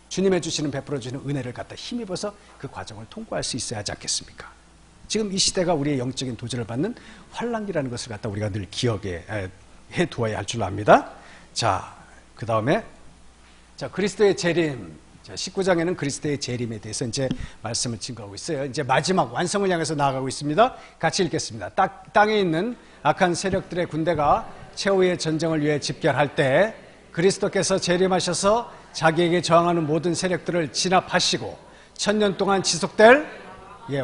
주님의 주시는 베풀어 주시는 은혜를 갖다 힘입어서 그 과정을 통과할 수 있어야 하지 않겠습니까? 지금 이 시대가 우리의 영적인 도전을 받는 환란기라는 것을 갖다 우리가 늘 기억해 두어야 할 줄 압니다. 자, 그 다음에 그리스도의 재림. 19장에는 그리스도의 재림에 대해서 이제 말씀을 증거하고 있어요. 이제 마지막 완성을 향해서 나아가고 있습니다. 같이 읽겠습니다. 땅에 있는 악한 세력들의 군대가 최후의 전쟁을 위해 집결할 때 그리스도께서 재림하셔서 자기에게 저항하는 모든 세력들을 진압하시고 1000년 동안 지속될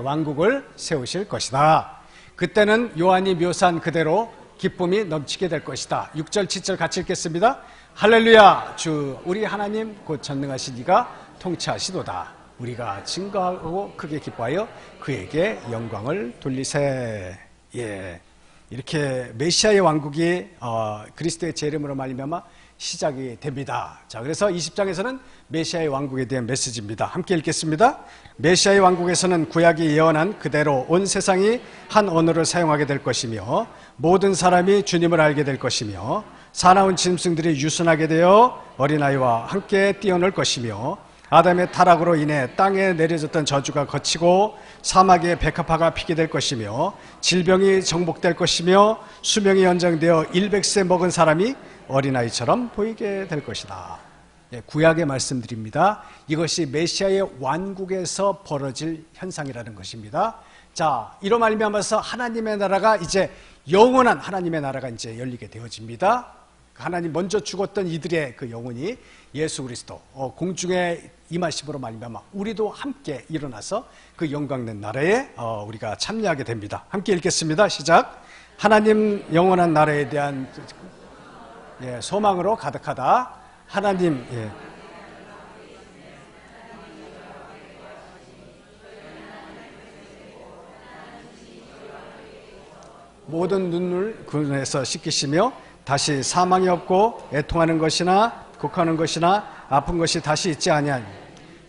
왕국을 세우실 것이다. 그때는 요한이 묘사한 그대로 기쁨이 넘치게 될 것이다. 6절 7절 같이 읽겠습니다. 할렐루야. 주 우리 하나님 곧 전능하신 이가 통치하시도다. 우리가 증거하고 크게 기뻐하여 그에게 영광을 돌리세. 이렇게 메시아의 왕국이 그리스도의 재림으로 말미암아 시작이 됩니다. 자, 그래서 20장에서는 메시아의 왕국에 대한 메시지입니다. 함께 읽겠습니다. 메시아의 왕국에서는 구약이 예언한 그대로 온 세상이 한 언어를 사용하게 될 것이며 모든 사람이 주님을 알게 될 것이며 사나운 짐승들이 유순하게 되어 어린아이와 함께 뛰어놀 것이며 아담의 타락으로 인해 땅에 내려졌던 저주가 거치고 사막에 백합화가 피게 될 것이며 질병이 정복될 것이며 수명이 연장되어 100세 먹은 사람이 어린아이처럼 보이게 될 것이다. 구약의 말씀드립니다. 이것이 메시아의 왕국에서 벌어질 현상이라는 것입니다. 자, 이로 말미암아서 하나님의 나라가 이제 영원한 하나님의 나라가 이제 열리게 되어집니다. 하나님 먼저 죽었던 이들의 그 영혼이 예수 그리스도 공중에 임하심으로 말미암아 우리도 함께 일어나서 그 영광된 나라에 우리가 참여하게 됩니다. 함께 읽겠습니다. 시작. 하나님 영원한 나라에 대한 소망으로 가득하다. 하나님 모든 눈을 그 눈에서 씻기시며 다시 사망이 없고 애통하는 것이나 곡하는 것이나 아픈 것이 다시 있지 아니하니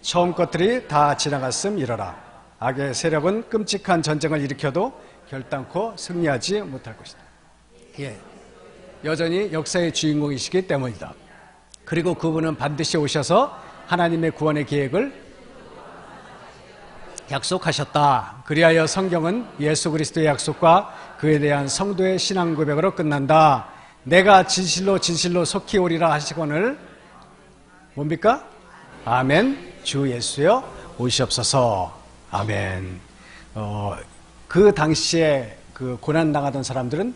처음 것들이 다 지나갔음 이러라. 악의 세력은 끔찍한 전쟁을 일으켜도 결단코 승리하지 못할 것이다. 여전히 역사의 주인공이시기 때문이다. 그리고 그분은 반드시 오셔서 하나님의 구원의 계획을 약속하셨다. 그리하여 성경은 예수 그리스도의 약속과 그에 대한 성도의 신앙 고백으로 끝난다. 내가 진실로 진실로 속히 오리라 하시거늘 뭡니까? 아멘. 주 예수여 오시옵소서. 아멘. 그 당시에 그 고난당하던 사람들은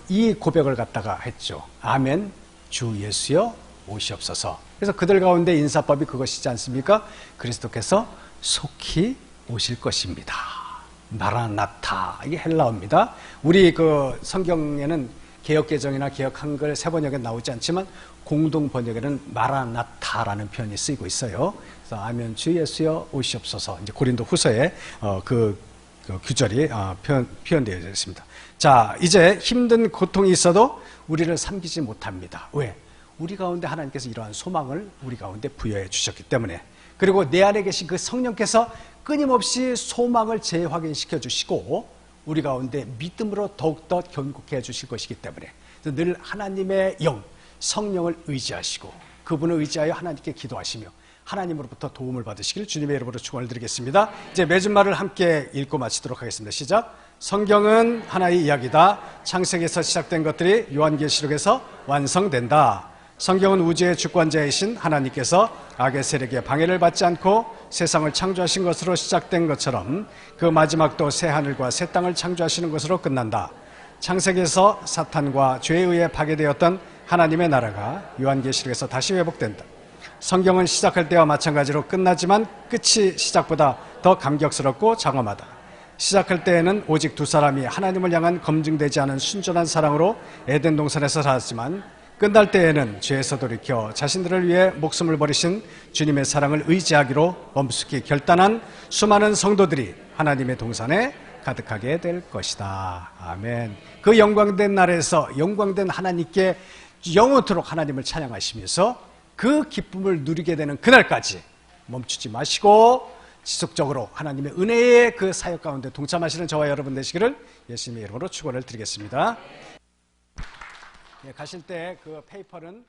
이 고백을 갖다가 했죠. 아멘. 주 예수여 오시옵소서. 그래서 그들 가운데 인사법이 그것이지 않습니까? 그리스도께서 속히 오실 것입니다. 마라나타. 이게 헬라어입니다. 우리 그 성경에는 개역개정이나 개역 한글 세 번역에 나오지 않지만 공동 번역에는 마라나타라는 표현이 쓰이고 있어요. 그래서 아멘 주 예수여 오시옵소서. 이제 고린도 후서에 그 규절이 표현되어 있습니다. 자, 이제 힘든 고통이 있어도 우리를 삼키지 못합니다. 왜? 우리 가운데 하나님께서 이러한 소망을 우리 가운데 부여해 주셨기 때문에, 그리고 내 안에 계신 그 성령께서 끊임없이 소망을 재확인시켜 주시고 우리 가운데 믿음으로 더욱더 견고케 해 주실 것이기 때문에 늘 하나님의 영, 성령을 의지하시고 그분을 의지하여 하나님께 기도하시며 하나님으로부터 도움을 받으시길 주님의 이름으로 축원을 드리겠습니다. 이제 맺은말을 함께 읽고 마치도록 하겠습니다. 시작. 성경은 하나의 이야기다. 창세기에서 시작된 것들이 요한계시록에서 완성된다. 성경은 우주의 주권자이신 하나님께서 악의 세력에 방해를 받지 않고 세상을 창조하신 것으로 시작된 것처럼 그 마지막도 새 하늘과 새 땅을 창조하시는 것으로 끝난다. 창세기에서 사탄과 죄에 의해 파괴되었던 하나님의 나라가 요한계시록에서 다시 회복된다. 성경은 시작할 때와 마찬가지로 끝나지만 끝이 시작보다 더 감격스럽고 장엄하다. 시작할 때에는 오직 두 사람이 하나님을 향한 검증되지 않은 순전한 사랑으로 에덴 동산에서 살았지만 끝날 때에는 죄에서 돌이켜 자신들을 위해 목숨을 버리신 주님의 사랑을 의지하기로 엄숙히 결단한 수많은 성도들이 하나님의 동산에 가득하게 될 것이다. 아멘. 그 영광된 날에서 영광된 하나님께 영원토록 하나님을 찬양하시면서 그 기쁨을 누리게 되는 그날까지 멈추지 마시고 지속적으로 하나님의 은혜의 그 사역 가운데 동참하시는 저와 여러분 되시기를 예수님의 이름으로 축원을 드리겠습니다. 가실 때 그 페이퍼는